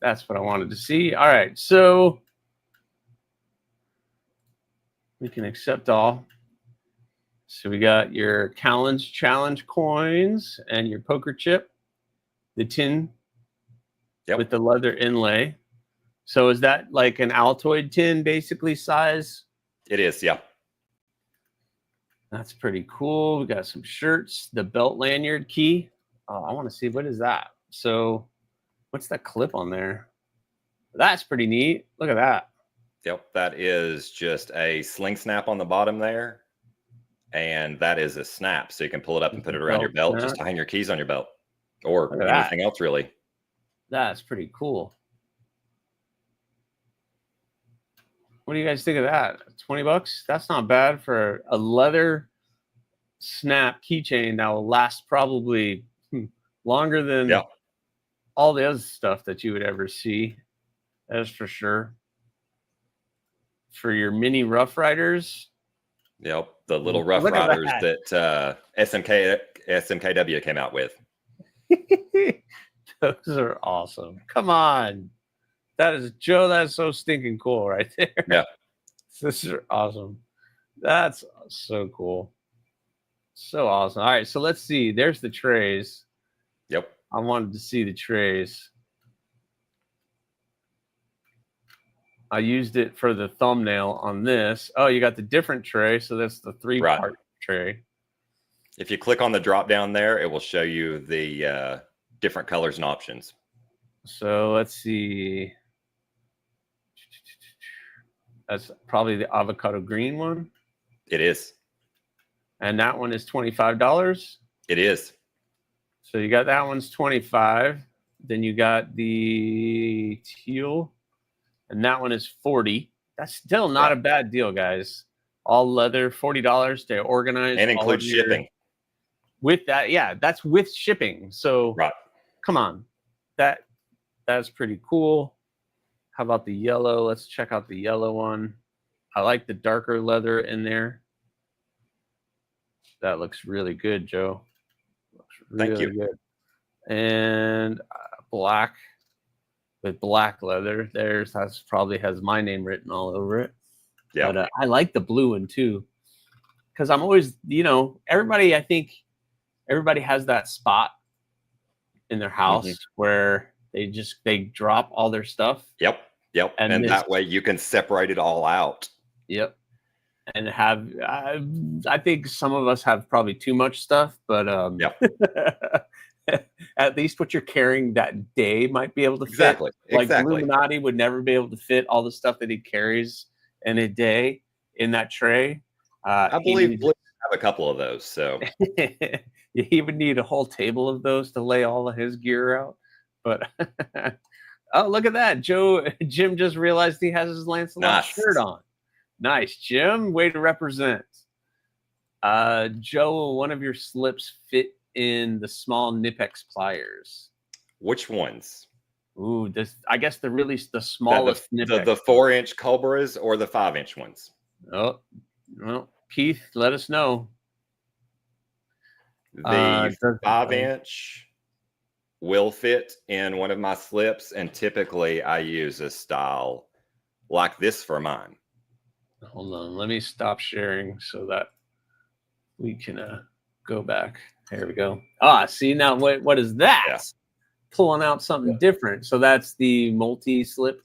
That's what I wanted to see. All right, so we can accept all. So we got your Callan's Challenge coins and your poker chip, the tin with the leather inlay. So is that like an Altoid tin basically size? It is, yeah. That's pretty cool. We got some shirts, the belt lanyard key. Oh, I want to see, what is that? So what's that clip on there? That's pretty neat. Look at that. Yep, that is just a sling snap on the bottom there. And that is a snap. So you can pull it up and put it around your belt just to hang your keys on your belt or anything else really. That's pretty cool. What do you guys think of that? 20 bucks? That's not bad for a leather snap keychain that will last probably longer than all the other stuff that you would ever see. That's for sure. For your mini Rough Riders. Yep, the little Rough Riders that SMK SMKW came out with. Those are awesome. Come on. That is Joe. That's so stinking cool right there. Yeah. This is awesome. That's so cool. So awesome. All right. So let's see. There's the trays. Yep. I wanted to see the trays. I used it for the thumbnail on this. Oh, you got the different tray. So that's the 3-part tray. If you click on the drop down there, it will show you the different colors and options. So let's see. That's probably the avocado green one. It is. And that one is $25. It is. So you got that one's 25. Then you got the teal, and that one is 40. That's still not a bad deal, guys. All leather, $40 to organize and include shipping. With that, yeah, that's with shipping. So come on, that's pretty cool. How about the yellow? Let's check out the yellow one. I like the darker leather in there. That looks really good, Joe. Looks really Thank you. good. And black with black leather. That's probably has my name written all over it. Yeah. But I like the blue one too, because I'm always, I think everybody has that spot in their house where they drop all their stuff. Yep. And that way you can separate it all out. Yep. And I think some of us have probably too much stuff, but at least what you're carrying that day might be able to fit. Like Illuminati would never be able to fit all the stuff that he carries in a day in that tray. I believe Blue have a couple of those. So he would need a whole table of those to lay all of his gear out. But oh, look at that. Jim just realized he has his Lancelot shirt on. Nice, Jim. Way to represent. Joe, one of your slips fit in the small Nipex pliers. Which ones? Ooh, I guess the smallest Nipex. The 4-inch Cobras or the 5-inch ones? Oh, well, Keith, let us know. The 5-inch will fit in one of my slips, and typically I use a style like this for mine. Hold on, let me stop sharing so that we can go back. There we go. See now what is that? Yeah. Pulling out something different. So that's the multi-slip.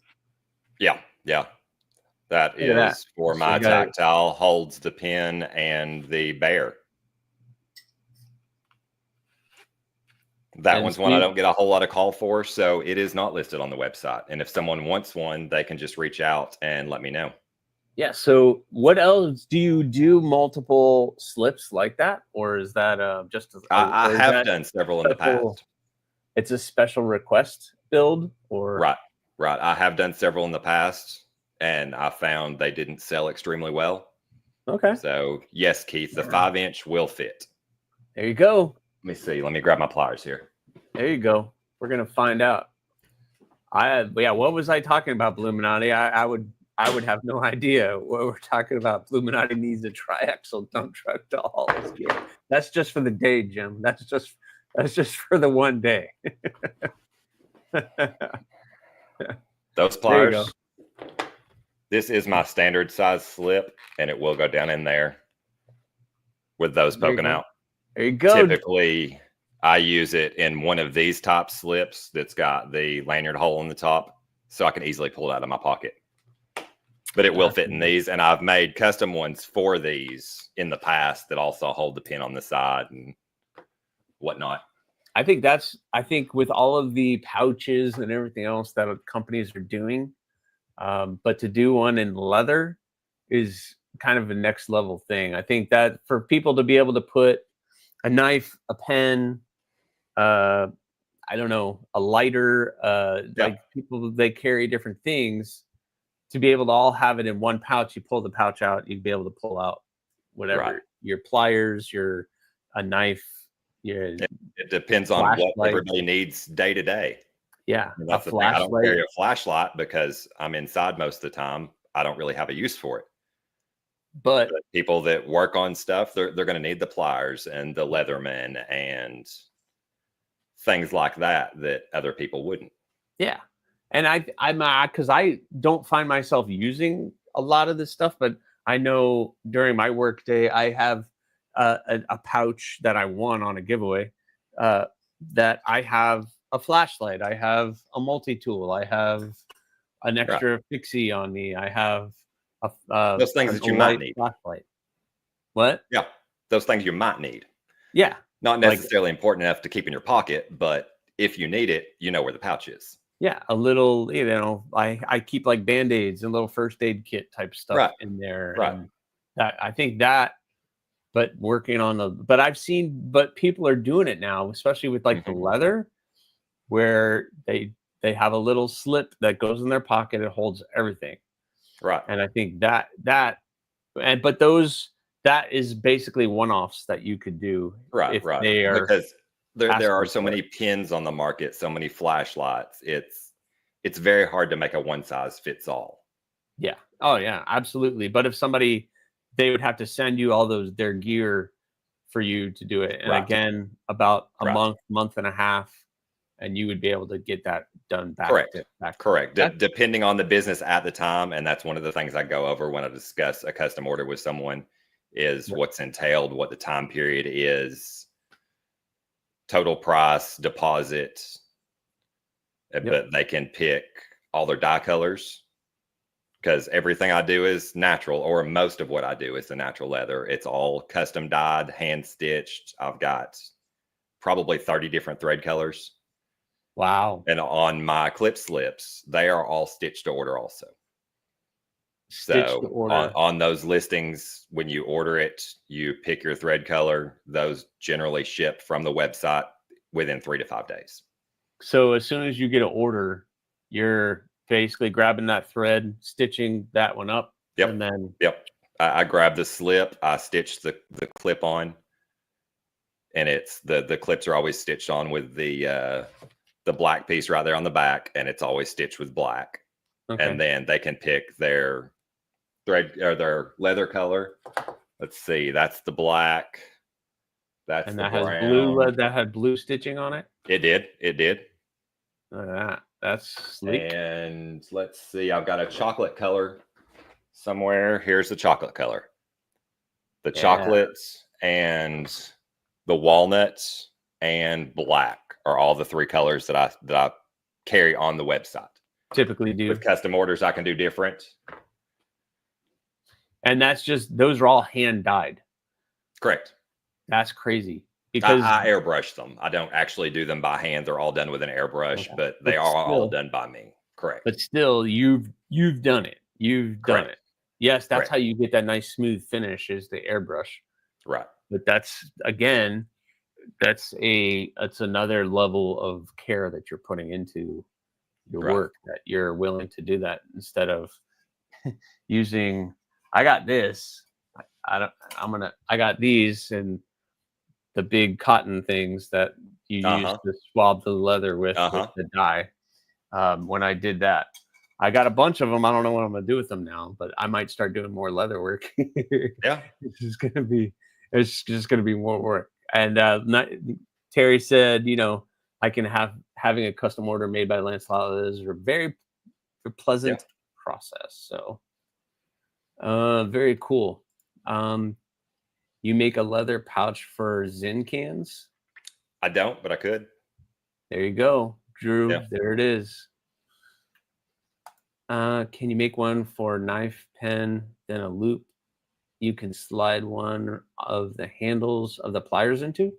Yeah. That is for my tactile, holds the pin and the bear. That one's one I don't get a whole lot of call for, so it is not listed on the website. And if someone wants one, they can just reach out and let me know. Yeah. So what else do you do? Multiple slips like that, or is that just? I have done several in the past. It's a special request build, or right. I have done several in the past, and I found they didn't sell extremely well. Okay. So yes, Keith, the 5-inch will fit. There you go. Let me see. Let me grab my pliers here. There you go. We're gonna find out. What was I talking about, Illuminati? I would have no idea what we're talking about. Illuminati needs a triaxle dump truck to haul his gear. That's just for the day, Jim. That's just for the one day. Those pliers. This is my standard size slip, and it will go down in there with those poking out. There you go. Typically, I use it in one of these top slips that's got the lanyard hole in the top, so I can easily pull it out of my pocket. But it will fit in these, and I've made custom ones for these in the past that also hold the pin on the side and whatnot. I think with all of the pouches and everything else that companies are doing, but to do one in leather is kind of a next level thing. I think that for people to be able to put a knife, a pen, I don't know, a lighter, like people, they carry different things. To be able to all have it in one pouch, you pull the pouch out, you'd be able to pull out whatever, your pliers, a knife. It depends on what everybody needs day to day. Yeah. And that's the thing. I don't carry a flashlight because I'm inside most of the time. I don't really have a use for it. But people that work on stuff, they're going to need the pliers and the Leatherman and things like that other people wouldn't. yeah, and I'm because I don't find myself using a lot of this stuff, but I know during my work day I have a pouch that I won on a giveaway. That I have a flashlight, I have a multi-tool, I have an extra fixie on me, I have those things that you might need. Flashlight. What? Yeah, those things you might need. Yeah, not necessarily important enough to keep in your pocket, but if you need it, you know where the pouch is. Yeah, a little, I keep like Band-Aids and little first aid kit type stuff in there. Right. And that, I think that, but but people are doing it now, especially with like the leather, where they have a little slip that goes in their pocket. It holds everything. Right. And I think that is basically one-offs that you could do. Right. They are, because there are so many pins on the market, so many flashlights. It's very hard to make a one size fits all. Yeah. Oh yeah, absolutely. But if they would have to send you all their gear for you to do it. And again, about a month and a half, and you would be able to get that done back. Correct. Depending on the business at the time. And that's one of the things I go over when I discuss a custom order with someone is what's entailed, what the time period is, total price, deposit. But they can pick all their dye colors, because everything I do is natural, or most of what I do is the natural leather. It's all custom dyed, hand stitched. I've got probably 30 different thread colors. Wow. And on my clip slips, they are all stitched to order also. On those listings, when you order it, you pick your thread color. Those generally ship from the website within 3 to 5 days. So as soon as you get an order, you're basically grabbing that thread, stitching that one up. Yep. And then I grab the slip, I stitch the clip on, and it's the clips are always stitched on with the black piece right there on the back, and it's always stitched with black. Okay. And then they can pick their thread or their leather color. Let's see, that's the black. That's the brown. That had blue stitching on it. It did. Look at that. That's sleek. And let's see, I've got a chocolate color somewhere. Here's the chocolate color. The chocolates and the walnuts and black are all the 3 colors that I carry on the website. Typically do. With custom orders, I can do different. And those are all hand dyed. Correct. That's crazy. Because I airbrush them. I don't actually do them by hand. They're all done with an airbrush, but they are all done by me. Correct. But still, you've done it. You've done it. Yes, that's how you get that nice smooth finish, is the airbrush. Right. But that's another level of care that you're putting into your work, that you're willing to do that instead of using. I got this. I got these and the big cotton things that you use to swab the leather with the dye. When I did that, I got a bunch of them. I don't know what I'm gonna do with them now, but I might start doing more leather work. Yeah, it's just gonna be more work. And Terry said, I can having a custom order made by Lancelot Leather is a very pleasant process. So, very cool. You make a leather pouch for Zin cans? I don't, but I could. There you go, Drew. Yeah. There it is. Can you make one for knife, pen, then a loop you can slide one of the handles of the pliers into?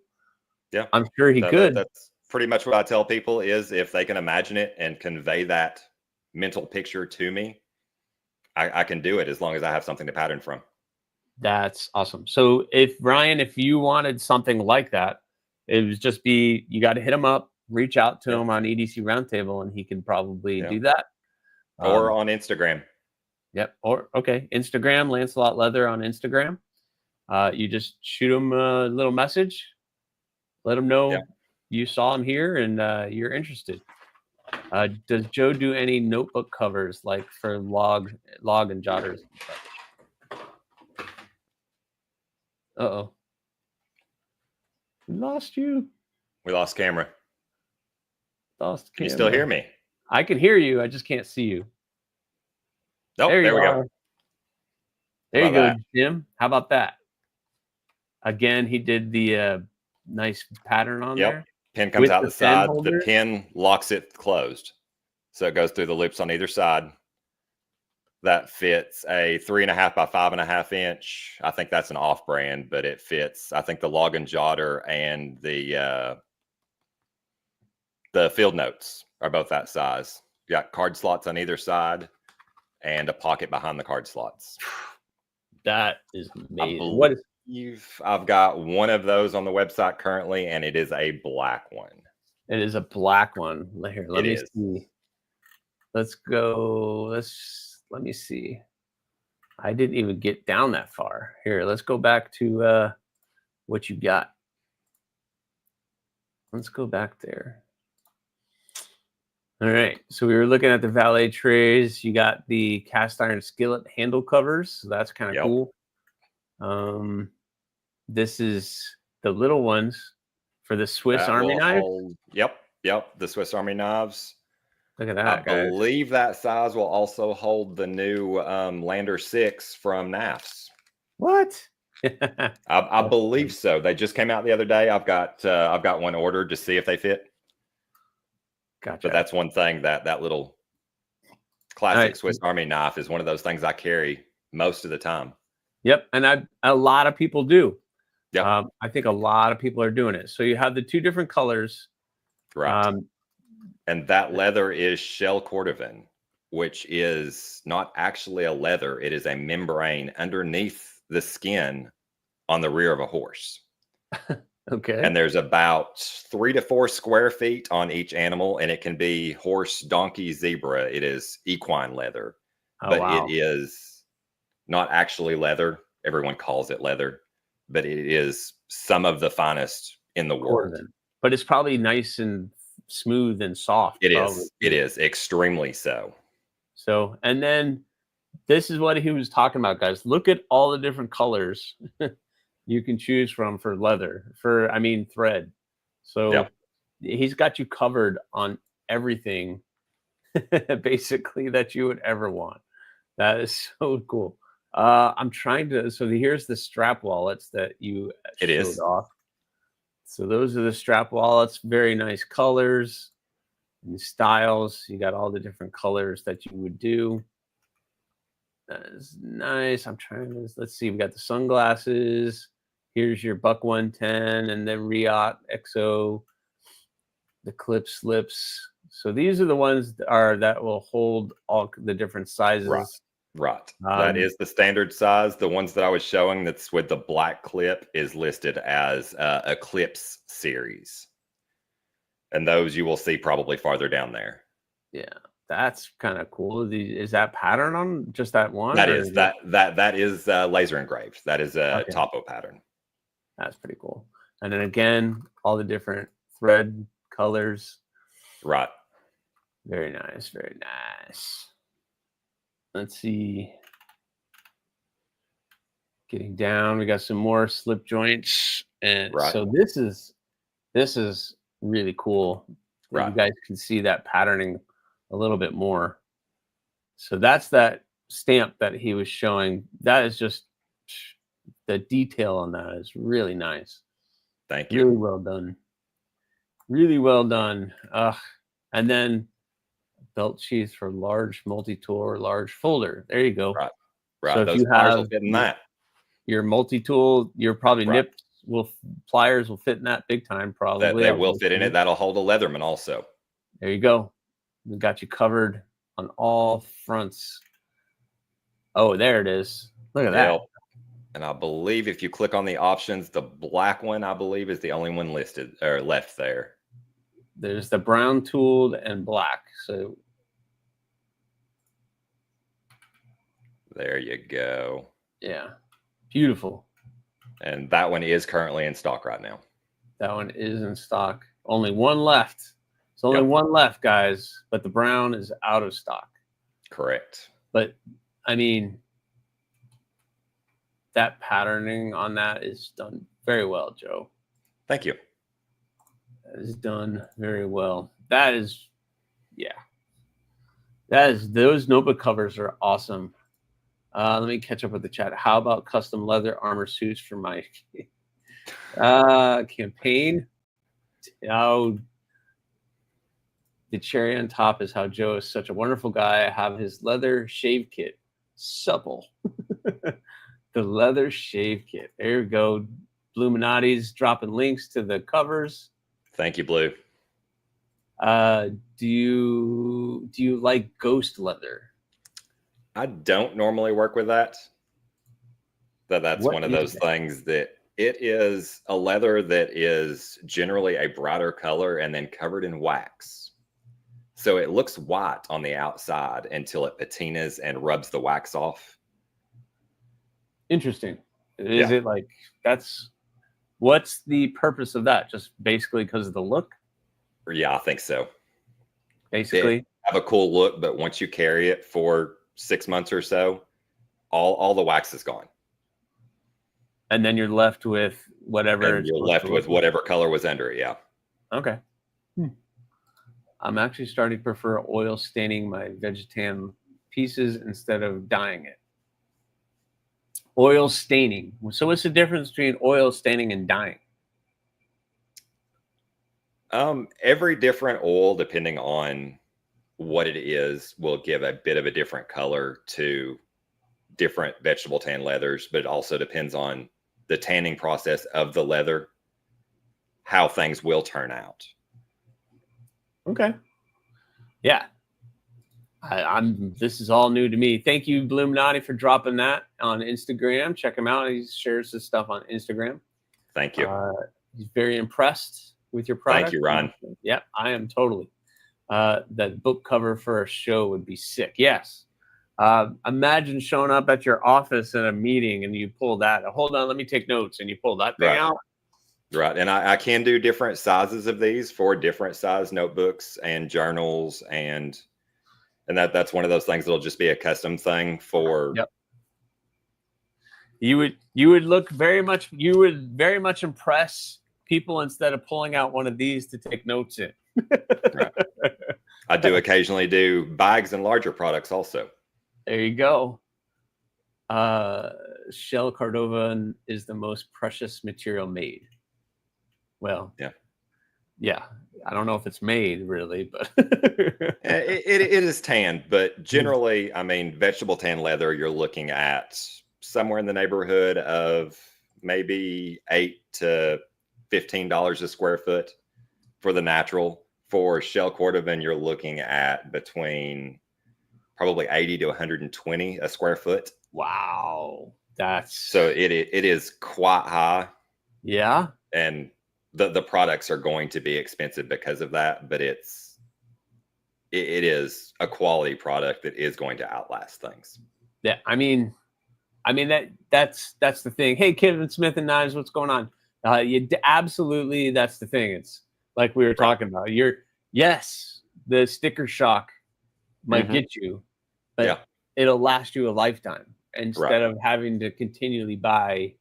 Yeah. I'm sure he could. That's pretty much what I tell people, is if they can imagine it and convey that mental picture to me, I can do it as long as I have something to pattern from. That's awesome. So if you wanted something like that, it was just you got to hit him up, reach out to him on EDC Roundtable, and he can probably do that. Or on Instagram. Yep. Or Instagram, Lancelot Leather on Instagram. You just shoot him a little message, let him know you saw him here and you're interested. Does Joe do any notebook covers, like for log and jotters and stuff? Uh-oh. We lost you. We lost camera. Lost Can camera. you still hear me? I can hear you. I just can't see you. Nope, there we go. There you go, Jim. How about that? Again, he did the nice pattern on there. Pin comes out the side. The pin locks it closed. So it goes through the loops on either side. That fits a 3.5 by 5.5 inch. I think that's an off brand, but it fits. I think the log and jotter and the field notes are both that size. You got card slots on either side and a pocket behind the card slots. That is amazing. I've got one of those on the website currently, and it is a black one. It is a black one. Here, let me see. Let's go. Let me see. I didn't even get down that far. Here, let's go back to what you got. Let's go back there. All right. So we were looking at the valet trays. You got the cast iron skillet handle covers. So that's kind of cool. This is the little ones for the Swiss Army knife. Yep. The Swiss Army knives. Look at that, I believe that size will also hold the new Lander 6 from NAFS. What? I believe so. They just came out the other day. I've got one ordered to see if they fit. Gotcha. But that's one thing that little classic Swiss Army knife is one of those things I carry most of the time. Yep, and a lot of people do. Yeah, I think a lot of people are doing it. So you have the two different colors, right? And that leather is shell cordovan, which is not actually a leather. It is a membrane underneath the skin on the rear of a horse. Okay. And there's about 3 to 4 square feet on each animal, and it can be horse, donkey, zebra. It is equine leather, but it is not actually leather. Everyone calls it leather, but it is some of the finest in the world. But it's probably nice and smooth and soft. It is extremely so. So, and then this is what he was talking about, guys. Look at all the different colors you can choose from for leather, thread. So he's got you covered on everything basically that you would ever want. That is so cool. I'm trying to, so here's the strap wallets that you showed off. So those are the strap wallets, very nice colors and styles. You got all the different colors that you would do. That is nice. I'm trying to, let's see, we got the sunglasses. Here's your Buck 110 and the Riot XO, the clip slips. So these are the ones that will hold all the different sizes. Right. That is the standard size. The ones that I was showing that's with the black clip is listed as Eclipse series. And those you will see probably farther down there. Yeah, that's kind of cool. Is that pattern on just that one? That is laser engraved. That is a topo pattern. That's pretty cool. And then again, all the different thread colors. Right. Very nice. Very nice. Let's see. Getting down, we got some more slip joints, and so this is really cool. You guys can see that patterning a little bit more. So that's that stamp that he was showing. That is just the detail on that is really nice. Thank you. Really well done. Really well done. And then belt sheath for large multi-tool or large folder. There you go. Right. So those pliers will fit in that. Your multi-tool, your probably pliers will fit in that big time. Probably they will fit in it. That'll hold a Leatherman also. There you go. We got you covered on all fronts. Oh, there it is. Look at that. And I believe if you click on the options, the black one, I believe, is the only one listed or left there. There's the brown tooled and black. So there you go. Yeah. Beautiful. And that one is currently in stock right now. That one is in stock. Only one left. It's only one left, guys. But the brown is out of stock. Correct. But I mean, that patterning on that is done very well, Joe. Thank you. That is done very well. That is, yeah. Those notebook covers are awesome. Let me catch up with the chat. How about custom leather armor suits for my campaign? Oh, the cherry on top is how Joe is such a wonderful guy. I have his leather shave kit. Supple. The leather shave kit. There you go. Bluminati's dropping links to the covers. Thank you, Blue. Do you like ghost leather? I don't normally work with that. That's What one of is those that? things that it is a leather that is generally a brighter color and then covered in wax. So it looks white on the outside until it patinas and rubs the wax off. Interesting. Is it like what's the purpose of that? Just basically because of the look? Yeah, I think so. Basically, It have a cool look, but once you carry it for 6 months or so, all the wax is gone. And then you're left with whatever. And you're left with whatever color was under it. Yeah. Okay. I'm actually starting to prefer oil staining my Vegetan pieces instead of dyeing it. Oil staining. So what's the difference between oil staining and dyeing? Every different oil, depending on what it is, will give a bit of a different color to different vegetable tan leathers, but it also depends on the tanning process of the leather, how things will turn out. Okay. Yeah. This is all new to me. Thank you, Bluminati, for dropping that on Instagram. Check him out. He shares his stuff on Instagram. Thank you. He's very impressed with your product. Thank you, Ron. Yeah, I am totally. That book cover for a show would be sick. Yes. Imagine showing up at your office in a meeting and you pull that. Hold on, let me take notes. And you pull that thing out. Right. And I can do different sizes of these for different size notebooks and journals. And that's one of those things that'll just be a custom thing for. Yep. You would very much impress people instead of pulling out one of these to take notes in. Right. I do occasionally do bags and larger products also. There you go. Shell Cordova is the most precious material made. Well, yeah. I don't know if it's made really, but it is tanned. But generally, I mean, vegetable tan leather, you're looking at somewhere in the neighborhood of maybe $8 to $15 a square foot for the natural. For shell cordovan, you're looking at between probably 80 to 120 a square foot. Wow, so it is quite high. Yeah, and the products are going to be expensive because of that, but it is a quality product that is going to outlast things. Yeah, I mean that's the thing. Hey, Kevin Smith and Knives, what's going on? Absolutely, that's the thing. It's like we were talking about. Yes, the sticker shock might get you, but it'll last you a lifetime instead of having to continually buy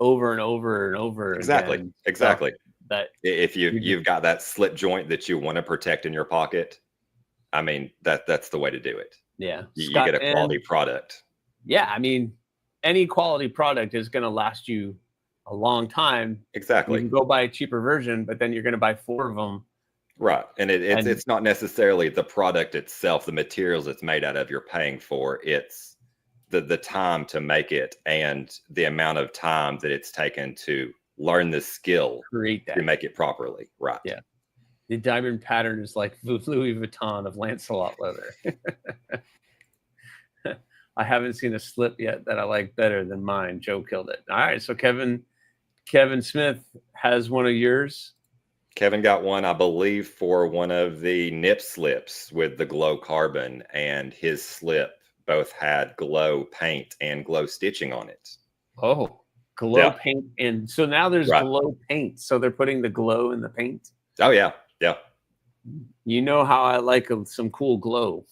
over and over and over again. Exactly. That if you've got that slip joint that you want to protect in your pocket, I mean that's the way to do it. Yeah, you get a quality product. Yeah, I mean, any quality product is going to last you a long time. Exactly. You can go buy a cheaper version, but then you're going to buy 4 of them. Right. And it's not necessarily the product itself, the materials it's made out of you're paying for. It's the time to make it and the amount of time that it's taken to learn the skill to make it properly. Right. Yeah. The diamond pattern is like Louis Vuitton of Lancelot Leather. I haven't seen a slip yet that I like better than mine. Joe killed it. All right. So Kevin Smith has one of yours. Kevin got one, I believe, for one of the nip slips with the glow carbon, and his slip both had glow paint and glow stitching on it. Oh, glow paint. And so now there's glow paint. So they're putting the glow in the paint. Oh, yeah. Yeah. You know how I like some cool glow.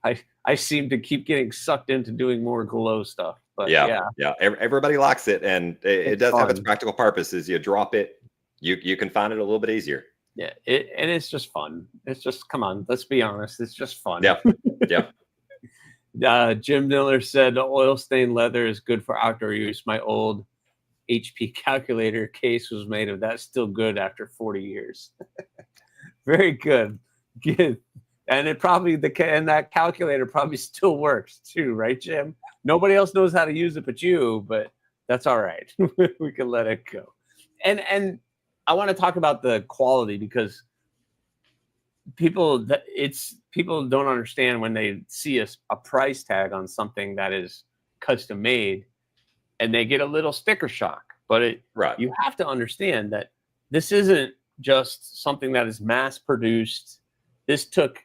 I seem to keep getting sucked into doing more glow stuff. But yeah. Everybody likes it, and it does have its fun. practical purposes. You drop it, you can find it a little bit easier. Yeah, and it's just fun. It's just, come on, let's be honest. It's just fun. Yeah, yeah. Jim Miller said oil stained leather is good for outdoor use. My old HP calculator case was made of that. Still good after 40 years. Very good. Good. And it probably, and that calculator probably still works too, right, Jim? Nobody else knows how to use it but you, but that's all right. We can let it go. And I want to talk about the quality, because people don't understand when they see a price tag on something that is custom made, and they get a little sticker shock. But Right. you have to understand that this isn't just something that is mass produced. This took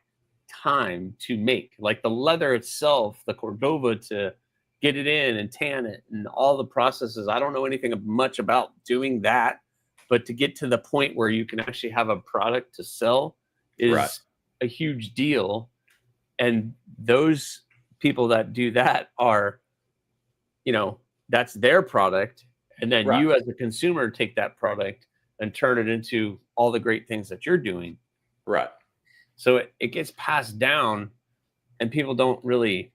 time to make, like the leather itself, the Cordova, to get it in and tan it and all the processes. I don't know anything much about doing that, but to get to the point where you can actually have a product to sell is Right. a huge deal. And those people that do that are, that's their product. And then Right. you as a consumer take that product and turn it into all the great things that you're doing. Right. So it gets passed down, and people don't really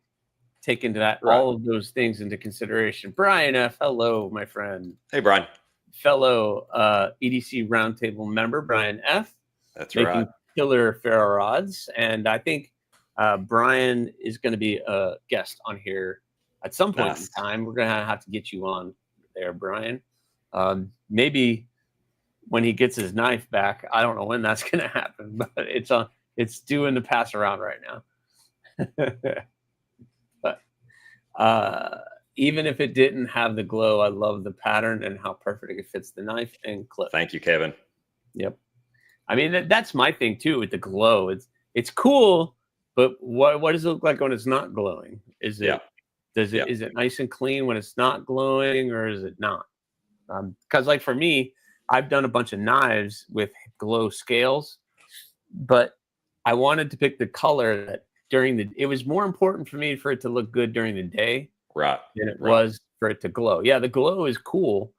take into that, Right. all of those things into consideration. Brian F., hello, my friend. Hey, Brian. Fellow EDC Roundtable member, Brian F. That's making right. killer ferro rods. And I think Brian is going to be a guest on here at some point in time. We're going to have to get you on there, Brian. Maybe when he gets his knife back. I don't know when that's going to happen, but it's doing the pass around right now. But even if it didn't have the glow, I love the pattern and how perfect it fits the knife and clip. Thank you, Kevin. Yep. I mean, that's my thing too with the glow. It's cool, but what does it look like when it's not glowing? Is it is it nice and clean when it's not glowing, or is it not? Because like for me, I've done a bunch of knives with glow scales, but I wanted to pick the color that it was more important for me for it to look good during the day, right, than it was for it to glow. Yeah, the glow is cool,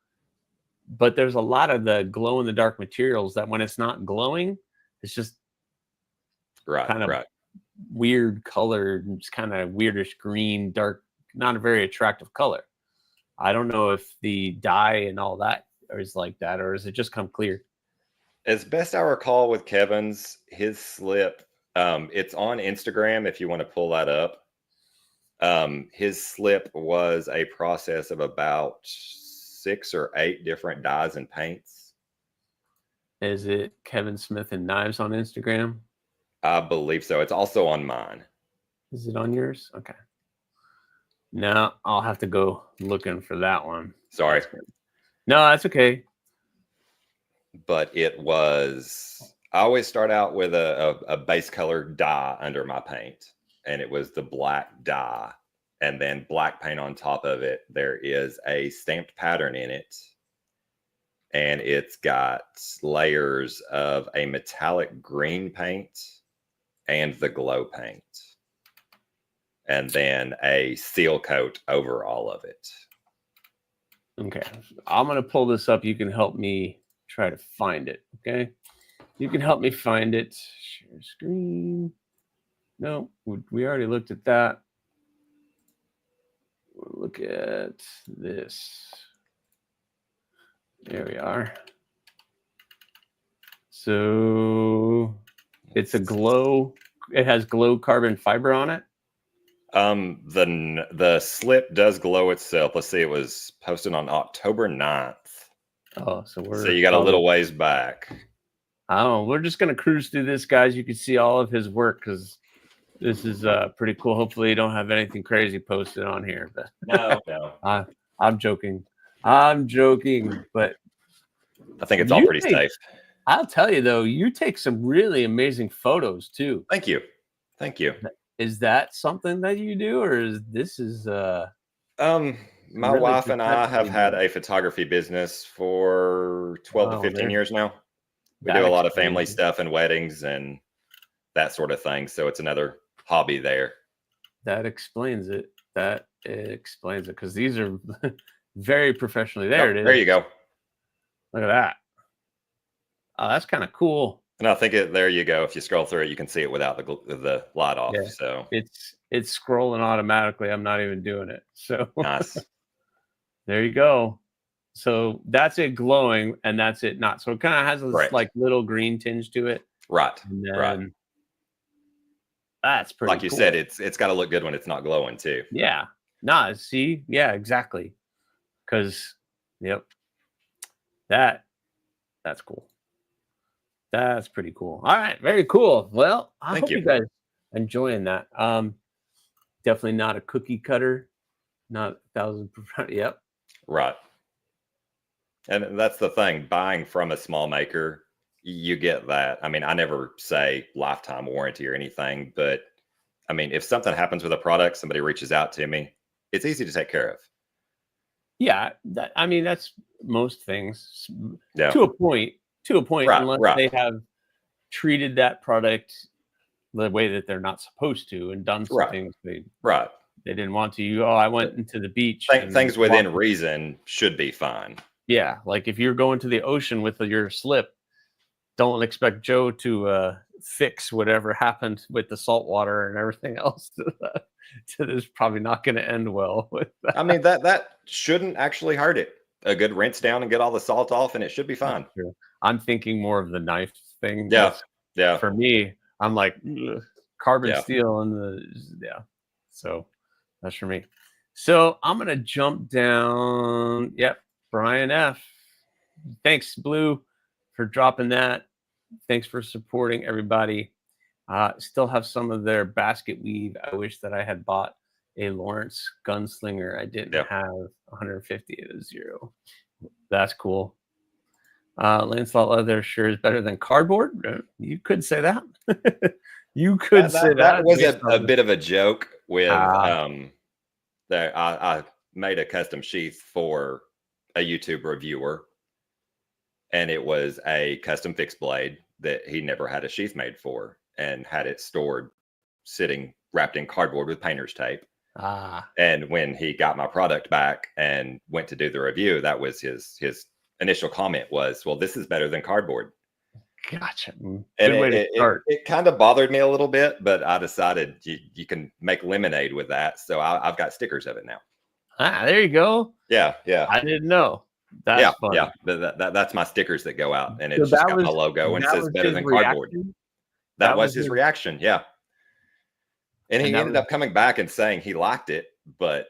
but there's a lot of the glow in the dark materials that when it's not glowing, it's just kind of weird color. It's kind of weirdish green, dark, not a very attractive color. I don't know if the dye and all that is like that, or is it just come clear? As best I recall with Kevin's, his slip, it's on Instagram if you want to pull that up. His slip was a process of about 6 or 8 different dyes and paints. Is it Kevin Smith and Knives on Instagram? I believe so. It's also on mine. Is it on yours? Okay. No, I'll have to go looking for that one. Sorry. No, that's okay. But it was, I always start out with a base color dye under my paint, and it was the black dye, and then black paint on top of it. There is a stamped pattern in it, and it's got layers of a metallic green paint and the glow paint, and then a seal coat over all of it. Okay, I'm going to pull this up. You can help me try to find it, okay? You can help me find it. Share screen. No, we already looked at that. We'll look at this. There we are. So it's a glow. It has glow carbon fiber on it. The slip does glow itself. Let's see, it was posted on October 9th. Oh, so you got a little ways back. Oh, we're just gonna cruise through this, guys. You can see all of his work because this is pretty cool. Hopefully, you don't have anything crazy posted on here. But no. I'm joking, but I think it's all pretty safe. I'll tell you though, you take some really amazing photos too. Thank you. Is that something that you do, or is this my wife and I have had a photography business for 12 to 15 years now. We do a lot of family stuff and weddings and that sort of thing. So it's another hobby there. That explains it. That It explains it because these are very professionally. There Oh, it is. there you go. Look at that. Oh, that's kind of cool. And I think there you go. If you scroll through it, you can see it without the light off. Yeah. So It's scrolling automatically. I'm not even doing it. So nice. there you go. So that's it glowing, and that's it not. So it kind of has this Correct. like little green tinge to it. Right. And then Right. that's pretty Like you cool. said, it's got to look good when it's not glowing too. Yeah. Nah, see? Yeah, exactly. Because, yep. That's cool. That's pretty cool. All right, very cool. Well, I Thank hope you. you guys enjoying that. Definitely not a cookie cutter, not 1,000%. Yep. Right. And that's the thing. Buying from a small maker, you get that. I mean, I never say lifetime warranty or anything, but I mean, if something happens with a product, somebody reaches out to me, it's easy to take care of. Yeah, I mean that's most things Yeah. to a point. Right, Unless right. they have treated that product the way that they're not supposed to and done some Right. things they Right. didn't want to. Oh, I went into the beach. Things within reason should be fine. Yeah, like if you're going to the ocean with your slip, don't expect Joe to fix whatever happened with the salt water and everything else. That is probably not going to end well with that. I mean, that shouldn't actually hurt it. A good rinse down and get all the salt off, and it should be fine. I'm thinking more of the knife thing. Yeah, yeah. For me, I'm like carbon Yeah. steel and So that's for me. So I'm gonna jump down. Yep, Brian F. Thanks, Blue, for dropping that. Thanks for supporting everybody. Still have some of their basket weave. I wish that I had bought a Lawrence Gunslinger. I didn't have 150 at a 0. That's cool. Lancelot Leather sure is better than cardboard. You could say that. You could say that. That was a bit of a joke with that I made a custom sheath for a YouTube reviewer, and it was a custom fixed blade that he never had a sheath made for, and had it stored sitting wrapped in cardboard with painter's tape. And when he got my product back and went to do the review, that was his initial comment was, well, this is better than cardboard. Gotcha. And it kind of bothered me a little bit, but I decided you can make lemonade with that. So I've got stickers of it now. There you go. Yeah. I didn't know. That's funny. Yeah. That's my stickers that go out, and it's just got my logo and says better than cardboard. That was his reaction. Yeah. And he ended up coming back and saying he liked it, but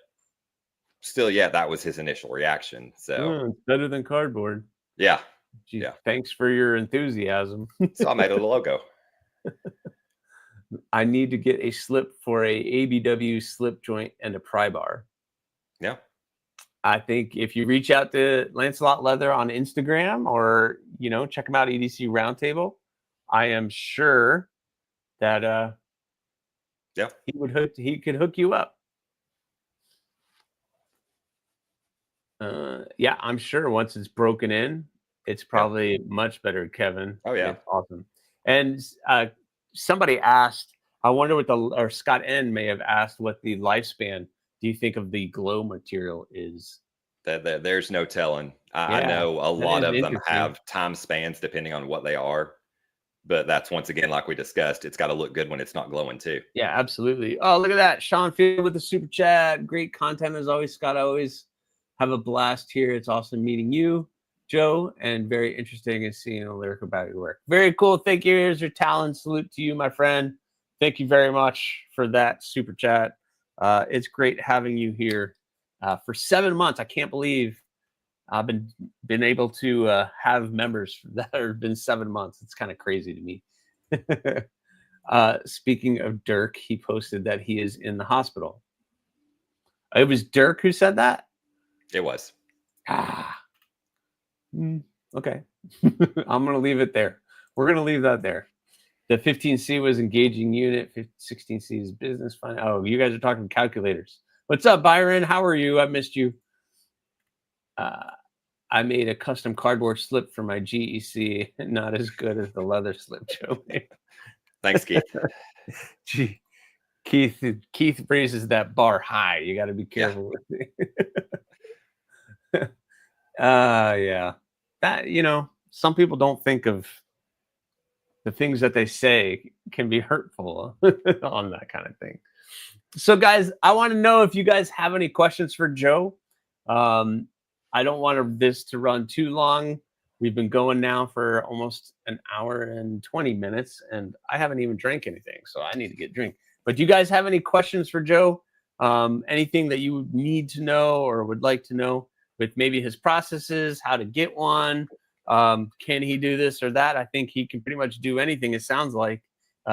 still, yeah, that was his initial reaction. So it's better than cardboard. Yeah. Jeez, yeah. Thanks for your enthusiasm. So I made a logo. I need to get a slip for a ABW slip joint and a pry bar. Yeah. I think if you reach out to Lancelot Leather on Instagram, or check him out, EDC Roundtable, I am sure that he could hook you up. Yeah, I'm sure once it's broken in, it's probably much better, Kevin. Oh yeah, it's awesome. And somebody asked, I wonder or Scott N may have asked what the lifespan do you think of the glow material is? There's no telling. I know a lot of them have time spans depending on what they are, but that's, once again, like we discussed, it's got to look good when it's not glowing too. Yeah, absolutely. Oh, look at that. Sean Field with the super chat. Great content as always, Scott. I always have a blast here. It's awesome meeting you, Joe, and very interesting in seeing a lyric about your work. Very cool. Thank you. Here's your talent. Salute to you, my friend. Thank you very much for that super chat. It's great having you here for 7 months. I can't believe I've been able to have members that have been 7 months. It's kind of crazy to me. Speaking of Dirk, he posted that he is in the hospital. It was Dirk who said that? It was. Okay. I'm going to leave it there. We're going to leave that there. The 15C was engaging unit. 16C is business fund. Oh, you guys are talking calculators. What's up, Byron? How are you? I missed you. I made a custom cardboard slip for my GEC. Not as good as the leather slip Joe made. Thanks, Keith. Gee, Keith raises that bar high. You got to be careful with it. Yeah. That, some people don't think of the things that they say can be hurtful on that kind of thing. So, guys, I want to know if you guys have any questions for Joe. I don't want this to run too long. We've been going now for almost an hour and 20 minutes, and I haven't even drank anything, so I need to get a drink. But do you guys have any questions for Joe? Anything that you need to know or would like to know with maybe his processes, how to get one? Can he do this or that? I think he can pretty much do anything, it sounds like.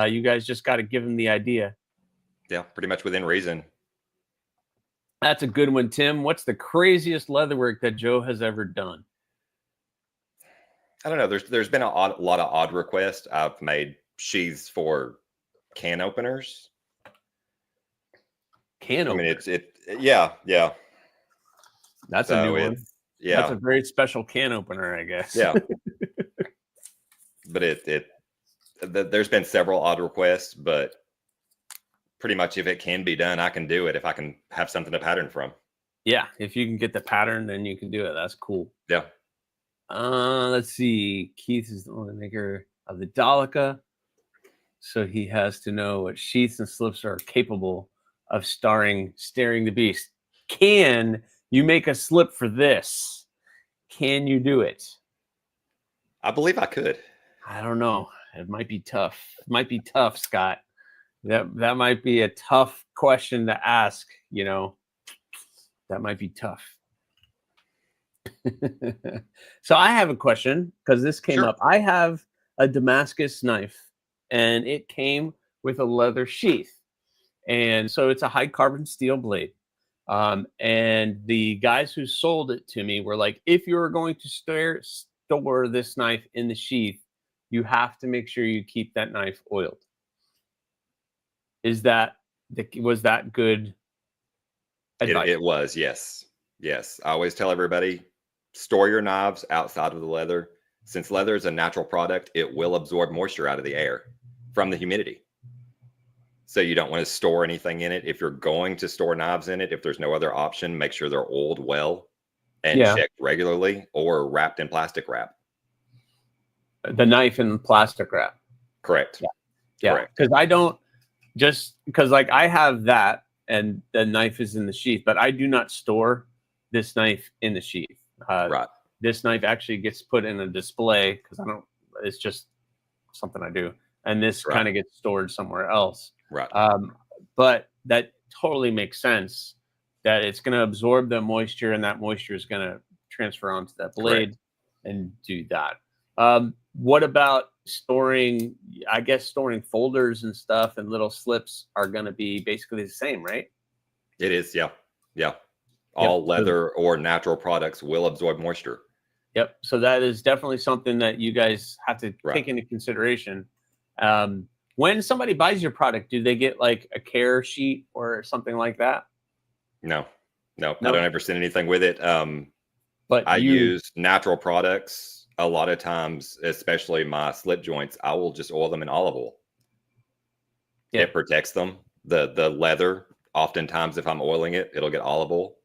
You guys just got to give him the idea. Yeah, pretty much within reason. That's a good one, Tim. What's the craziest leatherwork that Joe has ever done? I don't know. There's been a lot of odd requests. I've made sheaths for can openers. Can openers? I mean, yeah. That's a new one. Yeah, that's a very special can opener, I guess. Yeah, but there's been several odd requests, but pretty much if it can be done, I can do it if I can have something to pattern from. Yeah, if you can get the pattern, then you can do it. That's cool. Yeah. Let's see. Keith is the only maker of the Dolica, so he has to know what sheaths and slips are capable of staring the beast. Can you make a slip for this? Can you do it? I believe I could. I don't know. It might be tough. It might be tough, Scott. That might be a tough question to ask, That might be tough. So I have a question because this came up. I have a Damascus knife and it came with a leather sheath. And so it's a high carbon steel blade. And the guys who sold it to me were like, if you're going to store this knife in the sheath, you have to make sure you keep that knife oiled. Was that good advice? It was, yes. I always tell everybody, store your knives outside of the leather. Since leather is a natural product, it will absorb moisture out of the air from the humidity. So you don't want to store anything in it. If you're going to store knives in it, if there's no other option, make sure they're oiled well and checked regularly or wrapped in plastic wrap. The knife in plastic wrap. Correct. Yeah. Because I have that and the knife is in the sheath, but I do not store this knife in the sheath. Right. This knife actually gets put in a display because it's just something I do. And this kind of gets stored somewhere else. Right. But that totally makes sense that it's going to absorb the moisture and that moisture is going to transfer onto that blade and do that. What about storing? I guess storing folders and stuff and little slips are going to be basically the same, right? It is. Yeah. All leather or natural products will absorb moisture. Yep. So that is definitely something that you guys have to take into consideration. When somebody buys your product, do they get like a care sheet or something like that? No. I don't ever send anything with it. But I use natural products a lot of times, especially my slip joints. I will just oil them in olive oil. Yeah. It protects them. The leather, oftentimes, if I'm oiling it, it'll get olive oil.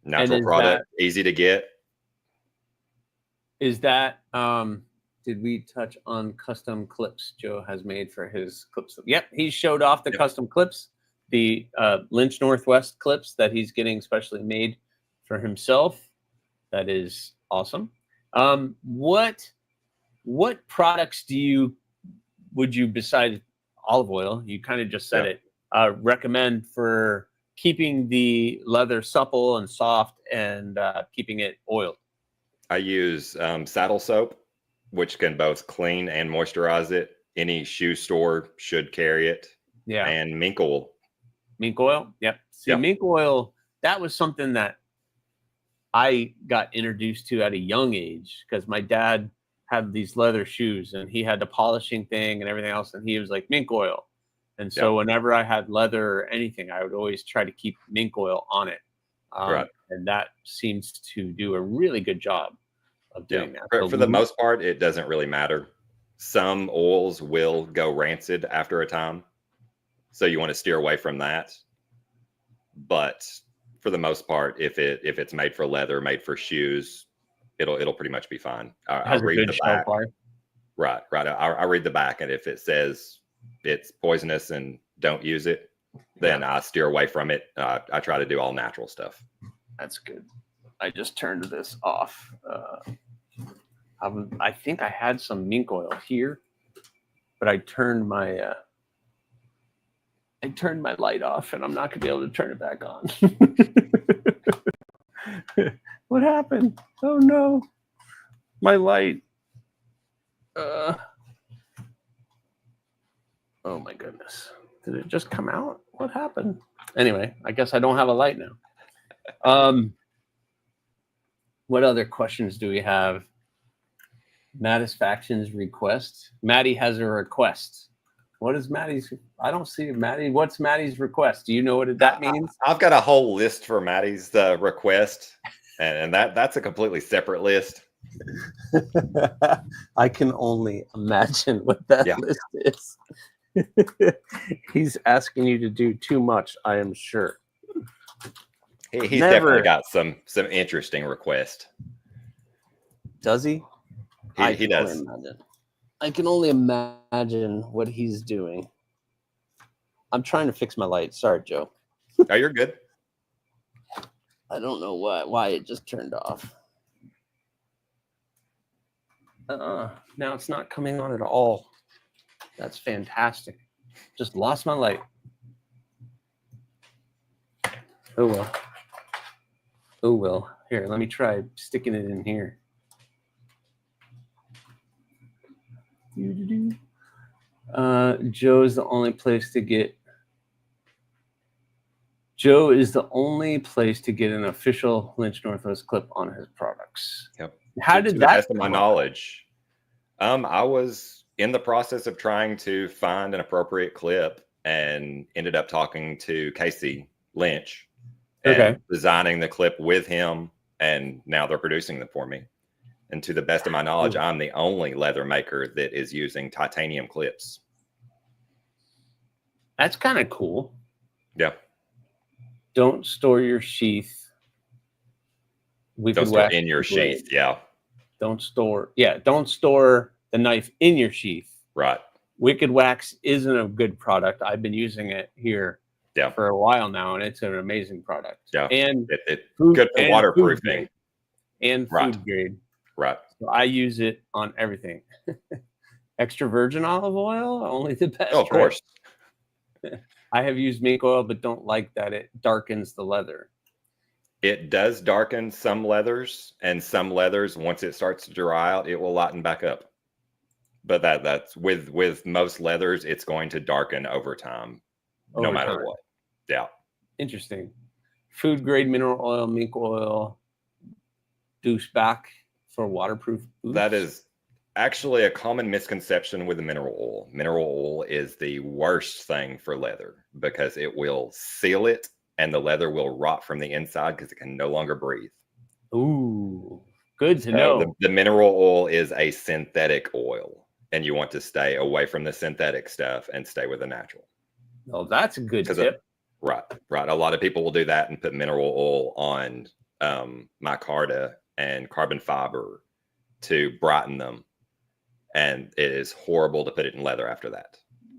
Natural product, easy to get. Is that did we touch on custom clips Joe has made for his clips? Yep, he showed off the custom clips, the Lynch Northwest clips that he's getting specially made for himself. That is awesome. What products would you, besides olive oil, you kind of just said it, recommend for keeping the leather supple and soft and keeping it oiled? I use saddle soap, which can both clean and moisturize it. Any shoe store should carry it. Yeah. And mink oil. Mink oil? Yep. See, mink oil, that was something that I got introduced to at a young age because my dad had these leather shoes and he had the polishing thing and everything else. And he was like, mink oil. And so whenever I had leather or anything, I would always try to keep mink oil on it. And that seems to do a really good job of doing that. For the most part, it doesn't really matter. Some oils will go rancid after a time. so you want to steer away from that. But for the most part, if it's made for leather, made for shoes, it'll pretty much be fine. I'll read the back. Right. I read the back, and if it says it's poisonous and don't use it, then I steer away from it. I try to do all natural stuff. That's good. I just turned this off. I think I had some mink oil here, but I turned my light off, and I'm not gonna be able to turn it back on. What happened? Oh no, my light. Oh my goodness. Did it just come out? What happened? Anyway, I guess I don't have a light now. What other questions do we have? Matisfaction's request. Maddie has a request. What is Maddie's? I don't see Maddie. What's Maddie's request? Do you know what that means? I've got a whole list for Maddie's request, and that's a completely separate list. I can only imagine what that list is. He's asking you to do too much, I am sure. He's definitely got some interesting requests. Does he? He does. I can only imagine what he's doing. I'm trying to fix my light. Sorry, Joe. Oh, you're good. I don't know why it just turned off. Now it's not coming on at all. That's fantastic. Just lost my light. Oh well. Oh well. Here, let me try sticking it in here. Joe is the only place to get. Joe is the only place to get an official Lynch Northwest clip on his products. Yep. How did to that? The best of my knowledge, I was in the process of trying to find an appropriate clip, and ended up talking to Casey Lynch and designing the clip with him, and now they're producing them for me. And to the best of my knowledge, I'm the only leather maker that is using titanium clips. That's kind of cool. Yeah. Don't store your sheath. Don't store in your sheath. Yeah. Don't store the knife in your sheath. Right. Wicked Wax isn't a good product. I've been using it here for a while now, and it's an amazing product. Yeah. And it's good for waterproofing. And food grade. Right. So I use it on everything. Extra virgin olive oil, only the best. Oh, of course. I have used mink oil, but don't like that it darkens the leather. It does darken some leathers, and some leathers, once it starts to dry out, it will lighten back up. But that's with most leathers, it's going to darken over time, no matter what. Yeah. Interesting. Food grade mineral oil, mink oil, doucheback for waterproof boots. That is actually a common misconception with the mineral oil. Mineral oil is the worst thing for leather because it will seal it, and the leather will rot from the inside because it can no longer breathe. Ooh, good to know. The mineral oil is a synthetic oil, and you want to stay away from the synthetic stuff and stay with the natural. Oh, that's a good tip. Right. A lot of people will do that and put mineral oil on micarta and carbon fiber to brighten them. And it is horrible to put it in leather after that.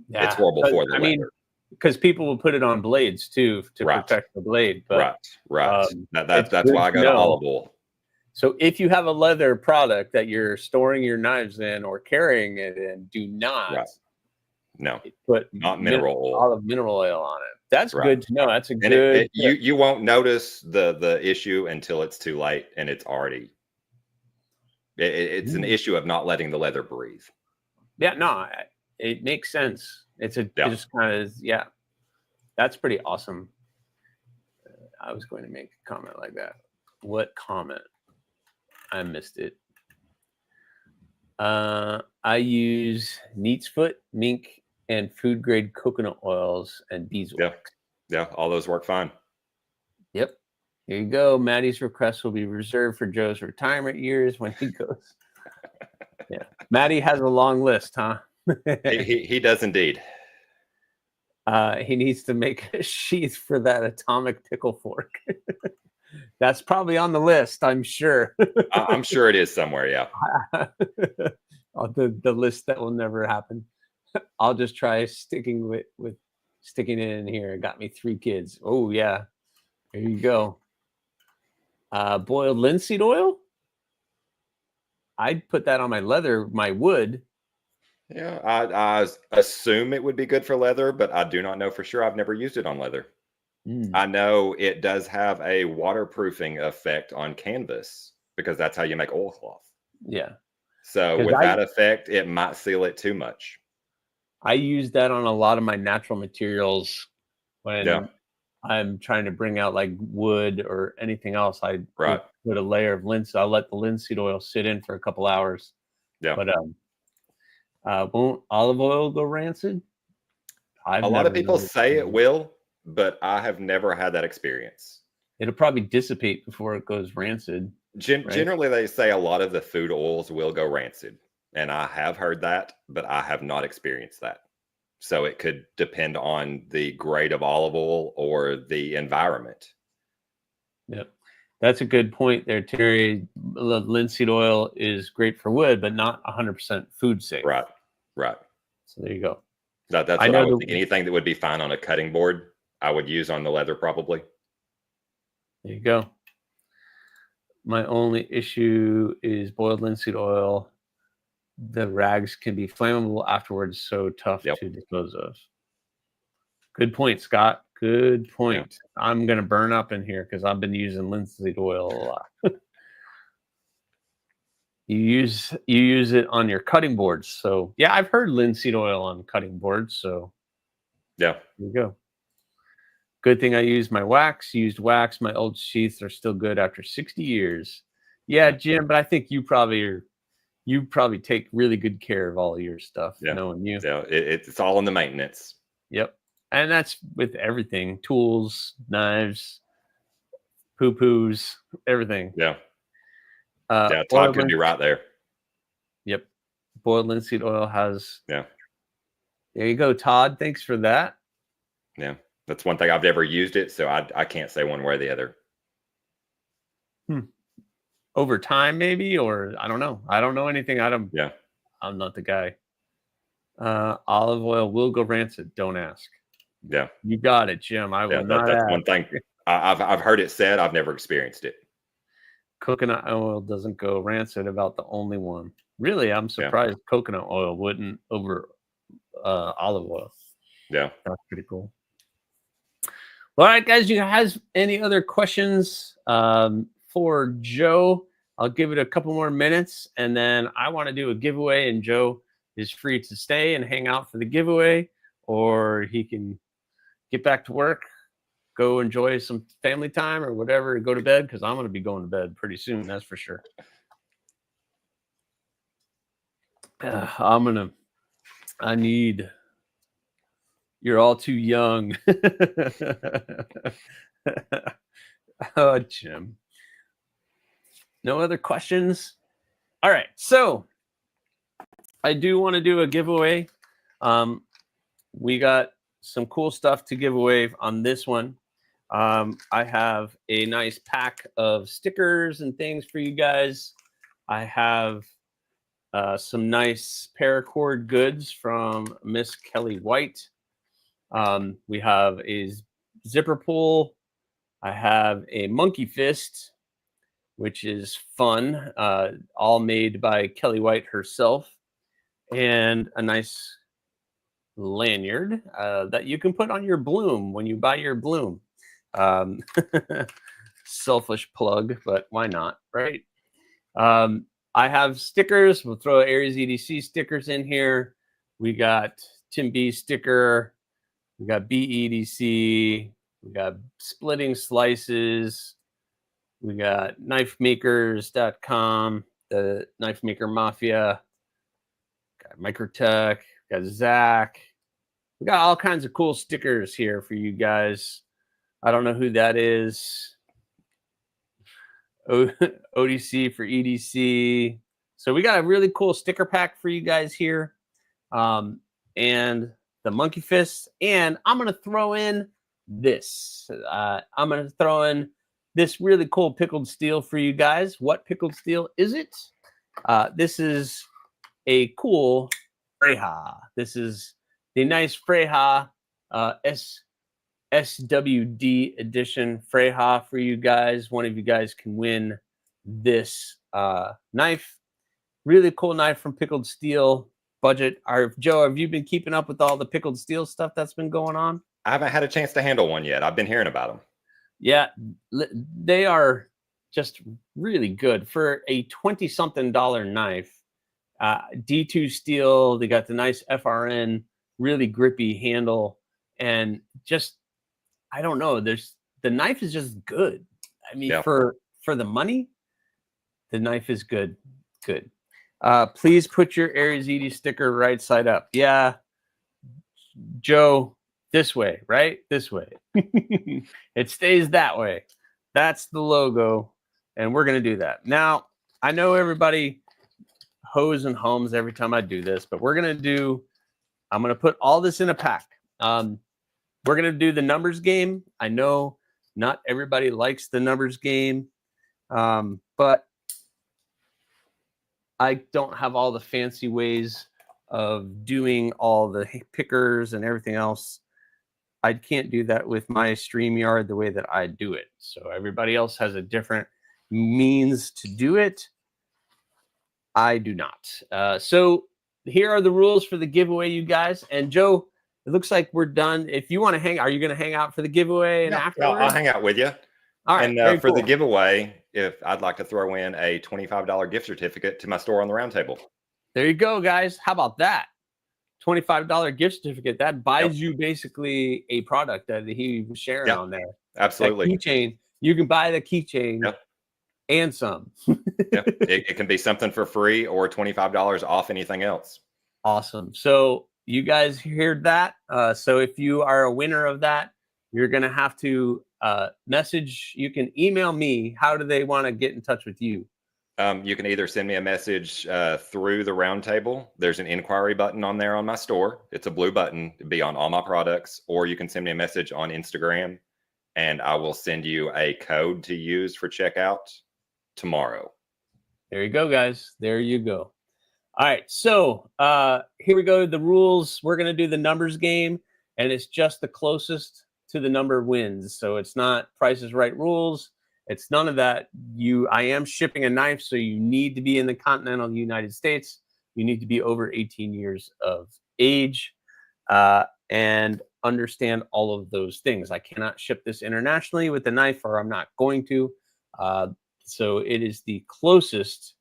Yeah, it's horrible for the leather. Because people will put it on blades too to protect the blade. But, right. That's why I go to olive oil. So if you have a leather product that you're storing your knives in or carrying it in, do not put mineral oil. Olive mineral oil on it. That's good to know. That's a good. You won't notice the issue until it's too late and it's already. It's an issue of not letting the leather breathe. Yeah, no, it makes sense. It just kind of that's pretty awesome. I was going to make a comment like that. What comment? I missed it. I use Neat's Foot, mink, and food grade coconut oils and beeswax. Yeah, all those work fine. Yep. Here you go. Maddie's request will be reserved for Joe's retirement years when he goes. Yeah. Maddie has a long list, huh? he does indeed. He needs to make a sheath for that atomic pickle fork. That's probably on the list, I'm sure. I'm sure it is somewhere. Yeah. The list that will never happen. I'll just try sticking with sticking it in here. It got me 3 kids. Oh yeah, there you go. Boiled linseed oil. I'd put that on my wood. Yeah, I assume it would be good for leather, but I do not know for sure. I've never used it on leather. I know it does have a waterproofing effect on canvas because that's how you make oilcloth. Yeah. So with that effect, it might seal it too much. I use that on a lot of my natural materials when I'm trying to bring out like wood or anything else. I Right. put a layer of linseed. I'll let the linseed oil sit in for a couple hours. Yeah. But won't olive oil go rancid? A lot of people say it will, but I have never had that experience. It'll probably dissipate before it goes rancid. Right? Generally, they say a lot of the food oils will go rancid, and I have heard that, but I have not experienced that. So it could depend on the grade of olive oil or the environment. Yep. That's a good point there, Terry. Linseed oil is great for wood, but not 100% food safe. Right. Right. So there you go. That's what I would think. Anything that would be fine on a cutting board, I would use on the leather probably. There you go. My only issue is boiled linseed oil. The rags can be flammable afterwards, so tough to dispose of. Good point, Scott. Good point. Yeah. I'm going to burn up in here because I've been using linseed oil a lot. You use it on your cutting boards. So yeah, I've heard linseed oil on cutting boards. So yeah, there you go. Good thing I used my wax. Used wax. My old sheaths are still good after 60 years. Yeah, Jim, but I think you probably take really good care of all of your stuff. Yeah. Knowing you. Yeah, it's all in the maintenance. Yep. And that's with everything: tools, knives, poo-poos, everything. Yeah. Yeah, Todd could be right there. Yep. Boiled linseed oil has. Yeah. There you go, Todd. Thanks for that. Yeah. That's one thing I've never used it, so I can't say one way or the other. Over time, maybe, or I don't know. I don't know anything. I'm not the guy. Olive oil will go rancid. Don't ask. Yeah. You got it, Jim. I will not that's ask. one thing. I've heard it said. I've never experienced it. Coconut oil doesn't go rancid. About the only one. Really, I'm surprised coconut oil wouldn't over olive oil. Yeah. That's pretty cool. All right, guys. You guys any other questions for Joe? I'll give it a couple more minutes, and then I want to do a giveaway, and Joe is free to stay and hang out for the giveaway, or he can get back to work, go enjoy some family time or whatever, go to bed, because I'm going to be going to bed pretty soon, that's for sure. You're all too young. Oh, Jim. No other questions? All right, so I do want to do a giveaway. We got some cool stuff to give away on this one. I have a nice pack of stickers and things for you guys. I have some nice paracord goods from Miss Kelly White. We have a zipper pull. I have a monkey fist, which is fun, all made by Kelly White herself, and a nice lanyard that you can put on your bloom when you buy your bloom. Selfish plug, but why not, right? I have stickers. We'll throw AriesEDC stickers in here. We got Tim B sticker. We got BEDC. We got splitting slices. We got knifemakers.com, the Knife Maker Mafia. Got Microtech. Got Zach. We got all kinds of cool stickers here for you guys. I don't know who that is. ODC for EDC. So we got a really cool sticker pack for you guys here. And the monkey fist, and I'm going to throw in this. I'm going to throw in this really cool pickled steel for you guys. What pickled steel is it? This is a cool Freja. This is the nice Freja SWD edition Freja for you guys. One of you guys can win this knife. Really cool knife from Pickled Steel. Budget. Joe, have you been keeping up with all the Pickled Steel stuff that's been going on? I haven't had a chance to handle one yet. I've been hearing about them. Yeah, they are just really good for a $20-something knife. D2 steel. They got the nice FRN, really grippy handle, and just I don't know. The knife is just good. I mean, for the money, the knife is good. Good. Please put your AriesEDC sticker right side up. Yeah, Joe, this way, right? This way. It stays that way. That's the logo, and we're going to do that. Now, I know everybody hoes and hums every time I do this, but I'm going to put all this in a pack. We're going to do the numbers game. I know not everybody likes the numbers game, but I don't have all the fancy ways of doing all the pickers and everything else. I can't do that with my StreamYard the way that I do it. So everybody else has a different means to do it. I do not. So here are the rules for the giveaway, you guys. And Joe, it looks like we're done. If you want to hang, are you going to hang out for the giveaway and afterwards? I'll hang out with you. All right. And for the giveaway, if I'd like to throw in a $25 gift certificate to my store on the Roundtable. There you go, guys. How about that? $25 gift certificate. That buys you basically a product that he was sharing on there. Absolutely. That keychain. You can buy the keychain and some. It can be something for free or $25 off anything else. Awesome. So you guys heard that. So if you are a winner of that, you're going to have to message. You can email me. How do they want to get in touch with you? You can either send me a message through the Roundtable. There's an inquiry button on there on my store. It's a blue button to be on all my products. Or you can send me a message on Instagram, and I will send you a code to use for checkout tomorrow. There you go, guys. There you go. All right. So here we go. The rules. We're going to do the numbers game, and it's just the closest to the number wins. So it's not Price is Right rules. It's none of that. I am shipping a knife, so you need to be in the continental United States. You need to be over 18 years of age and understand all of those things. I cannot ship this internationally with the knife, or I'm not going to. So it is the closest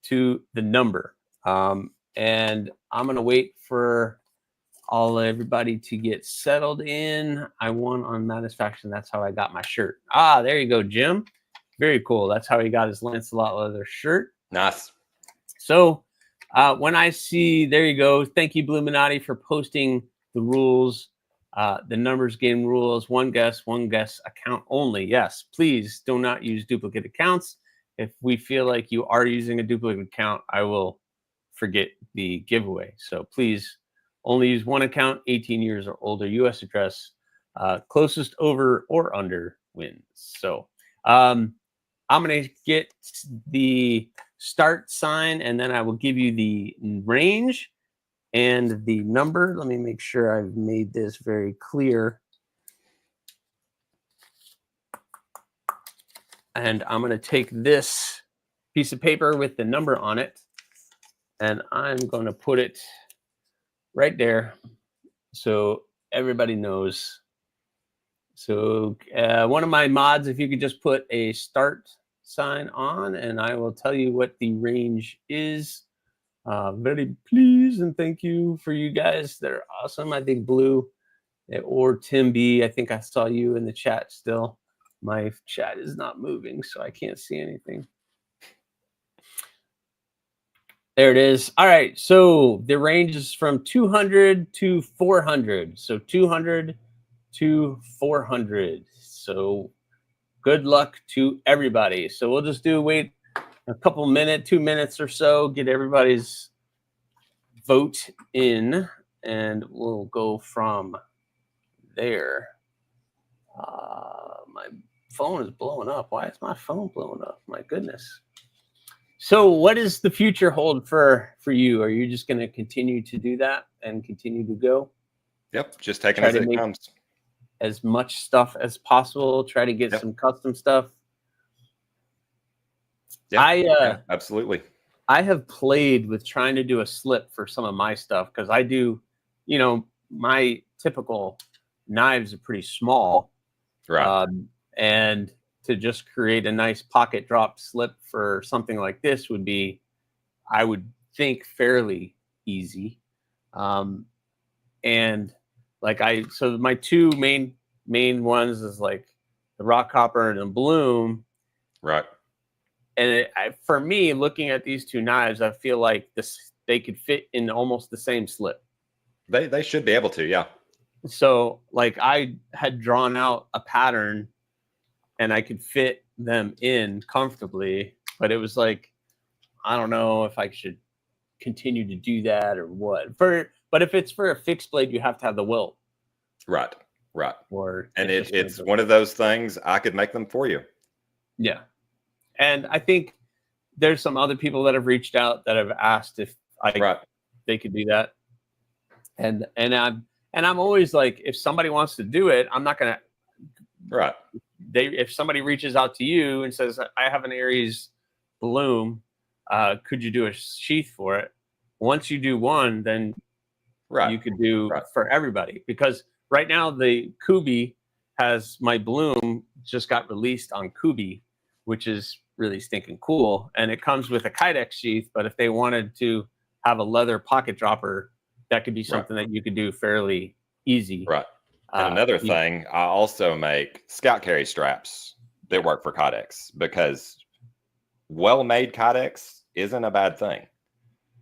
to the number. And I'm going to wait for everybody to get settled in. I won on Satisfaction. That's how I got my shirt. There you go, Jim. Very cool. That's how he got his Lancelot Leather shirt. Nice. So when I see, there you go. Thank you, Bluminati, for posting the rules, the numbers game rules. One guess account only. Yes, please do not use duplicate accounts. If we feel like you are using a duplicate account, I will forget the giveaway. So please only use one account, 18 years or older, U.S. address, closest over or under wins. So I'm going to get the start sign, and then I will give you the range and the number. Let me make sure I've made this very clear. And I'm going to take this piece of paper with the number on it, and I'm going to put it right there so everybody knows. So one of my mods, if you could just put a start sign on, and I will tell you what the range is. Very pleased and thank you for you guys that are awesome. I think Blue or Tim B, I think I saw you in the chat still. My chat is not moving, so I can't see anything. There it is. All right, so the range is from 200 to 400. So 200 to 400. So good luck to everybody. So we'll just wait a couple minutes, 2 minutes or so, get everybody's vote in, and we'll go from there. My phone is blowing up. Why is my phone blowing up? My goodness. So what does the future hold for you? Are you just going to continue to do that and continue to go? Yep, just taking Try as to it make comes. as much stuff as possible. Try to get some custom stuff. Yeah, absolutely. I have played with trying to do a slip for some of my stuff because I do, my typical knives are pretty small. Right. And to just create a nice pocket drop slip for something like this would be, I would think, fairly easy. And so my two main ones is like the rock hopper and the bloom. Right. And for me, looking at these two knives, I feel like they could fit in almost the same slip. They should be able to, yeah. So like I had drawn out a pattern and I could fit them in comfortably, but it was like, I don't know if I should continue to do that or what. But if it's for a fixed blade, you have to have the wilt. Right. And it's one of those things, I could make them for you. Yeah. And I think there's some other people that have reached out that have asked if they could do that. And I'm always like, if somebody wants to do it, I'm not gonna. Right. If somebody reaches out to you and says, I have an Aries bloom, could you do a sheath for it? Once you do one, then you could do for everybody. Because right now the Kubi has my bloom just got released on Kubi, which is really stinking cool. And it comes with a Kydex sheath, but if they wanted to have a leather pocket dropper, that could be something that you could do fairly easy. Right. And another thing, I also make scout carry straps that work for Kydex, because well-made Kydex isn't a bad thing.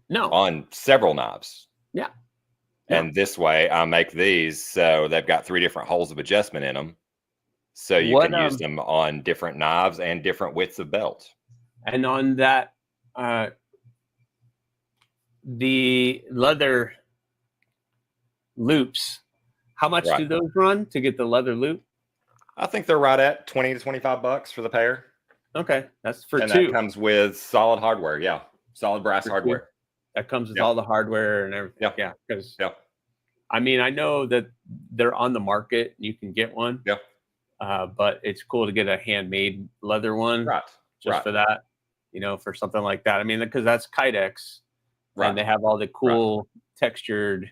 No. On several knives. Yeah. And this way I make these so they've got 3 different holes of adjustment in them. So you can use them on different knives and different widths of belt. And on that, the leather loops, how much do those run to get the leather loop? I think they're right at $20 to $25 for the pair. Okay, that's for and two. And that comes with solid hardware. Yeah, solid brass hardware. Two. That comes with all the hardware and everything. Yeah, because I mean, I know that they're on the market. You can get one. Yeah. But it's cool to get a handmade leather one. Just for that, for something like that. I mean, because that's Kydex. And they have all the cool textured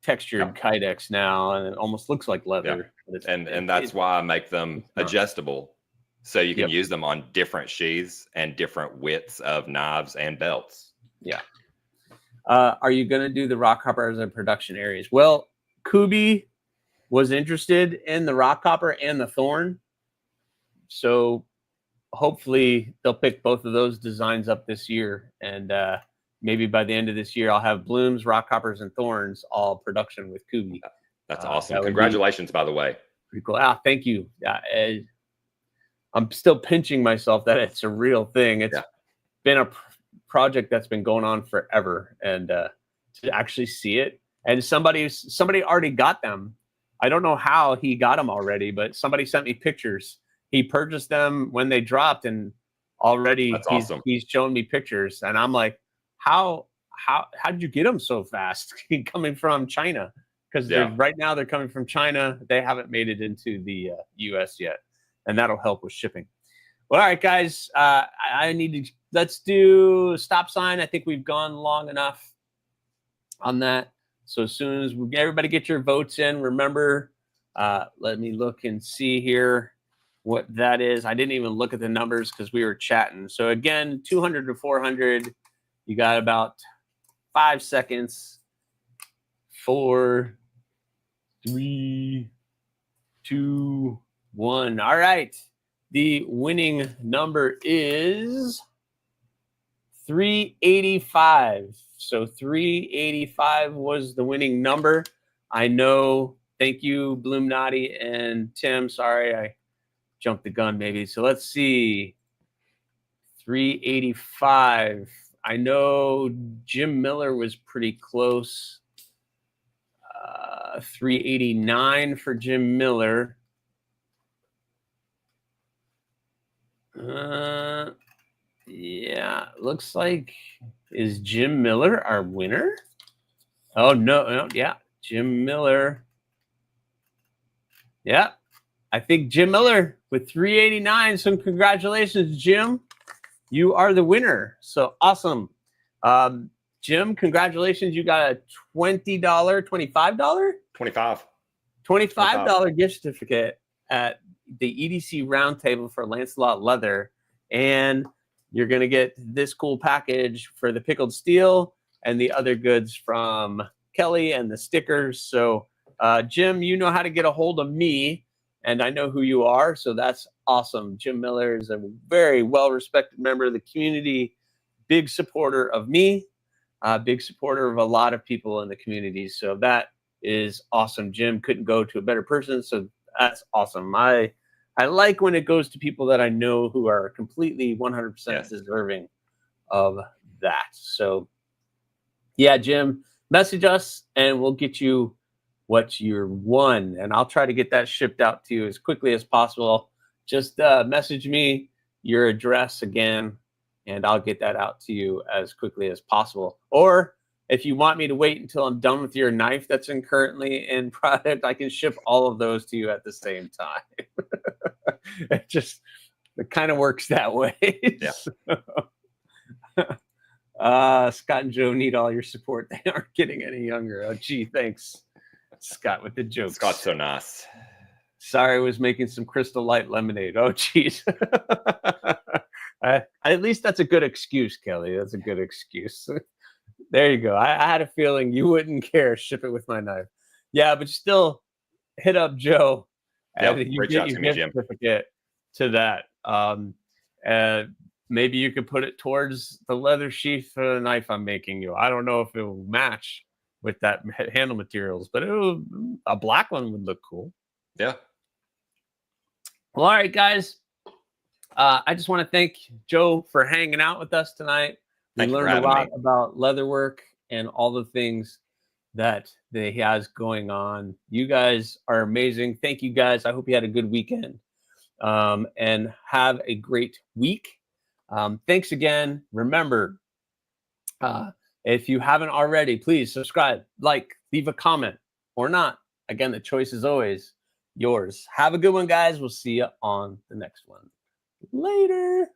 Kydex now, and it almost looks like leather. Yeah. And that's why I make them adjustable, so you can use them on different sheaths and different widths of knives and belts. Yeah. Are you going to do the rock hopper as a production Aries? Well, Kubi was interested in the rock hopper and the thorn, so hopefully they'll pick both of those designs up this year, and maybe by the end of this year, I'll have blooms, rock hoppers, and thorns all production with Kubi. That's awesome. Congratulations, by the way. Pretty cool. Thank you. I'm still pinching myself that it's a real thing. It's been a project that's been going on forever, and to actually see it, and somebody already got them. I don't know how he got them already, but somebody sent me pictures. He purchased them when they dropped, and already he's showing me pictures, and I'm like, how did you get them so fast? Coming from China, because right now they're coming from China. They haven't made it into the US yet, and that'll help with shipping. Well, all right, guys, let's do stop sign. I think we've gone long enough on that. So as soon as everybody get your votes in, remember, let me look and see here what that is. I didn't even look at the numbers because we were chatting. So again, 200 to 400. You got about 5 seconds. 4, 3, 2, 1. All right. The winning number is 385. So 385 was the winning number. I know. Thank you, Bloomnati and Tim. Sorry, I jumped the gun maybe. So let's see. 385. I know Jim Miller was pretty close. $389 for Jim Miller. Yeah, looks like, is Jim Miller our winner? Oh, no, yeah, Jim Miller. Yeah, I think Jim Miller with $389. So congratulations, Jim. You are the winner. So awesome. Jim, congratulations. You got a $20, $25? $25 gift certificate at the EDC Roundtable for Lancelot Leather. And you're going to get this cool package for the pickled steel and the other goods from Kelly and the stickers. So, Jim, you know how to get a hold of me, and I know who you are. So that's awesome. Jim Miller is a very well-respected member of the community, big supporter of me, big supporter of a lot of people in the community. So that is awesome. Jim couldn't go to a better person. So that's awesome. I like when it goes to people that I know who are completely 100% deserving of that. So yeah, Jim, message us and we'll get you what you're won. And I'll try to get that shipped out to you as quickly as possible. Just message me your address again, and I'll get that out to you as quickly as possible. Or if you want me to wait until I'm done with your knife that's currently in product, I can ship all of those to you at the same time. It kind of works that way. Yeah. Scott and Joe need all your support. They aren't getting any younger. Oh, gee, thanks, Scott, with the jokes. Scott's so nice. Sorry, I was making some Crystal Light lemonade. Oh, geez. At least that's a good excuse, Kelly. That's a good excuse. There you go. I had a feeling you wouldn't care. Ship it with my knife. Yeah, but still hit up Joe. Yep, and you reach get out your to me, gift Jim. certificate to that. Maybe you could put it towards the leather sheath for the knife I'm making you. I don't know if it will match with that handle materials, but a black one would look cool. Yeah. Well, all right, guys. I just want to thank Joe for hanging out with us tonight. We learned a lot about leatherwork and all the things that he has going on. You guys are amazing. Thank you, guys. I hope you had a good weekend and have a great week. Thanks again. Remember, if you haven't already, please subscribe, like, leave a comment or not. Again, the choice is always yours. Have a good one, guys. We'll see you on the next one. Later.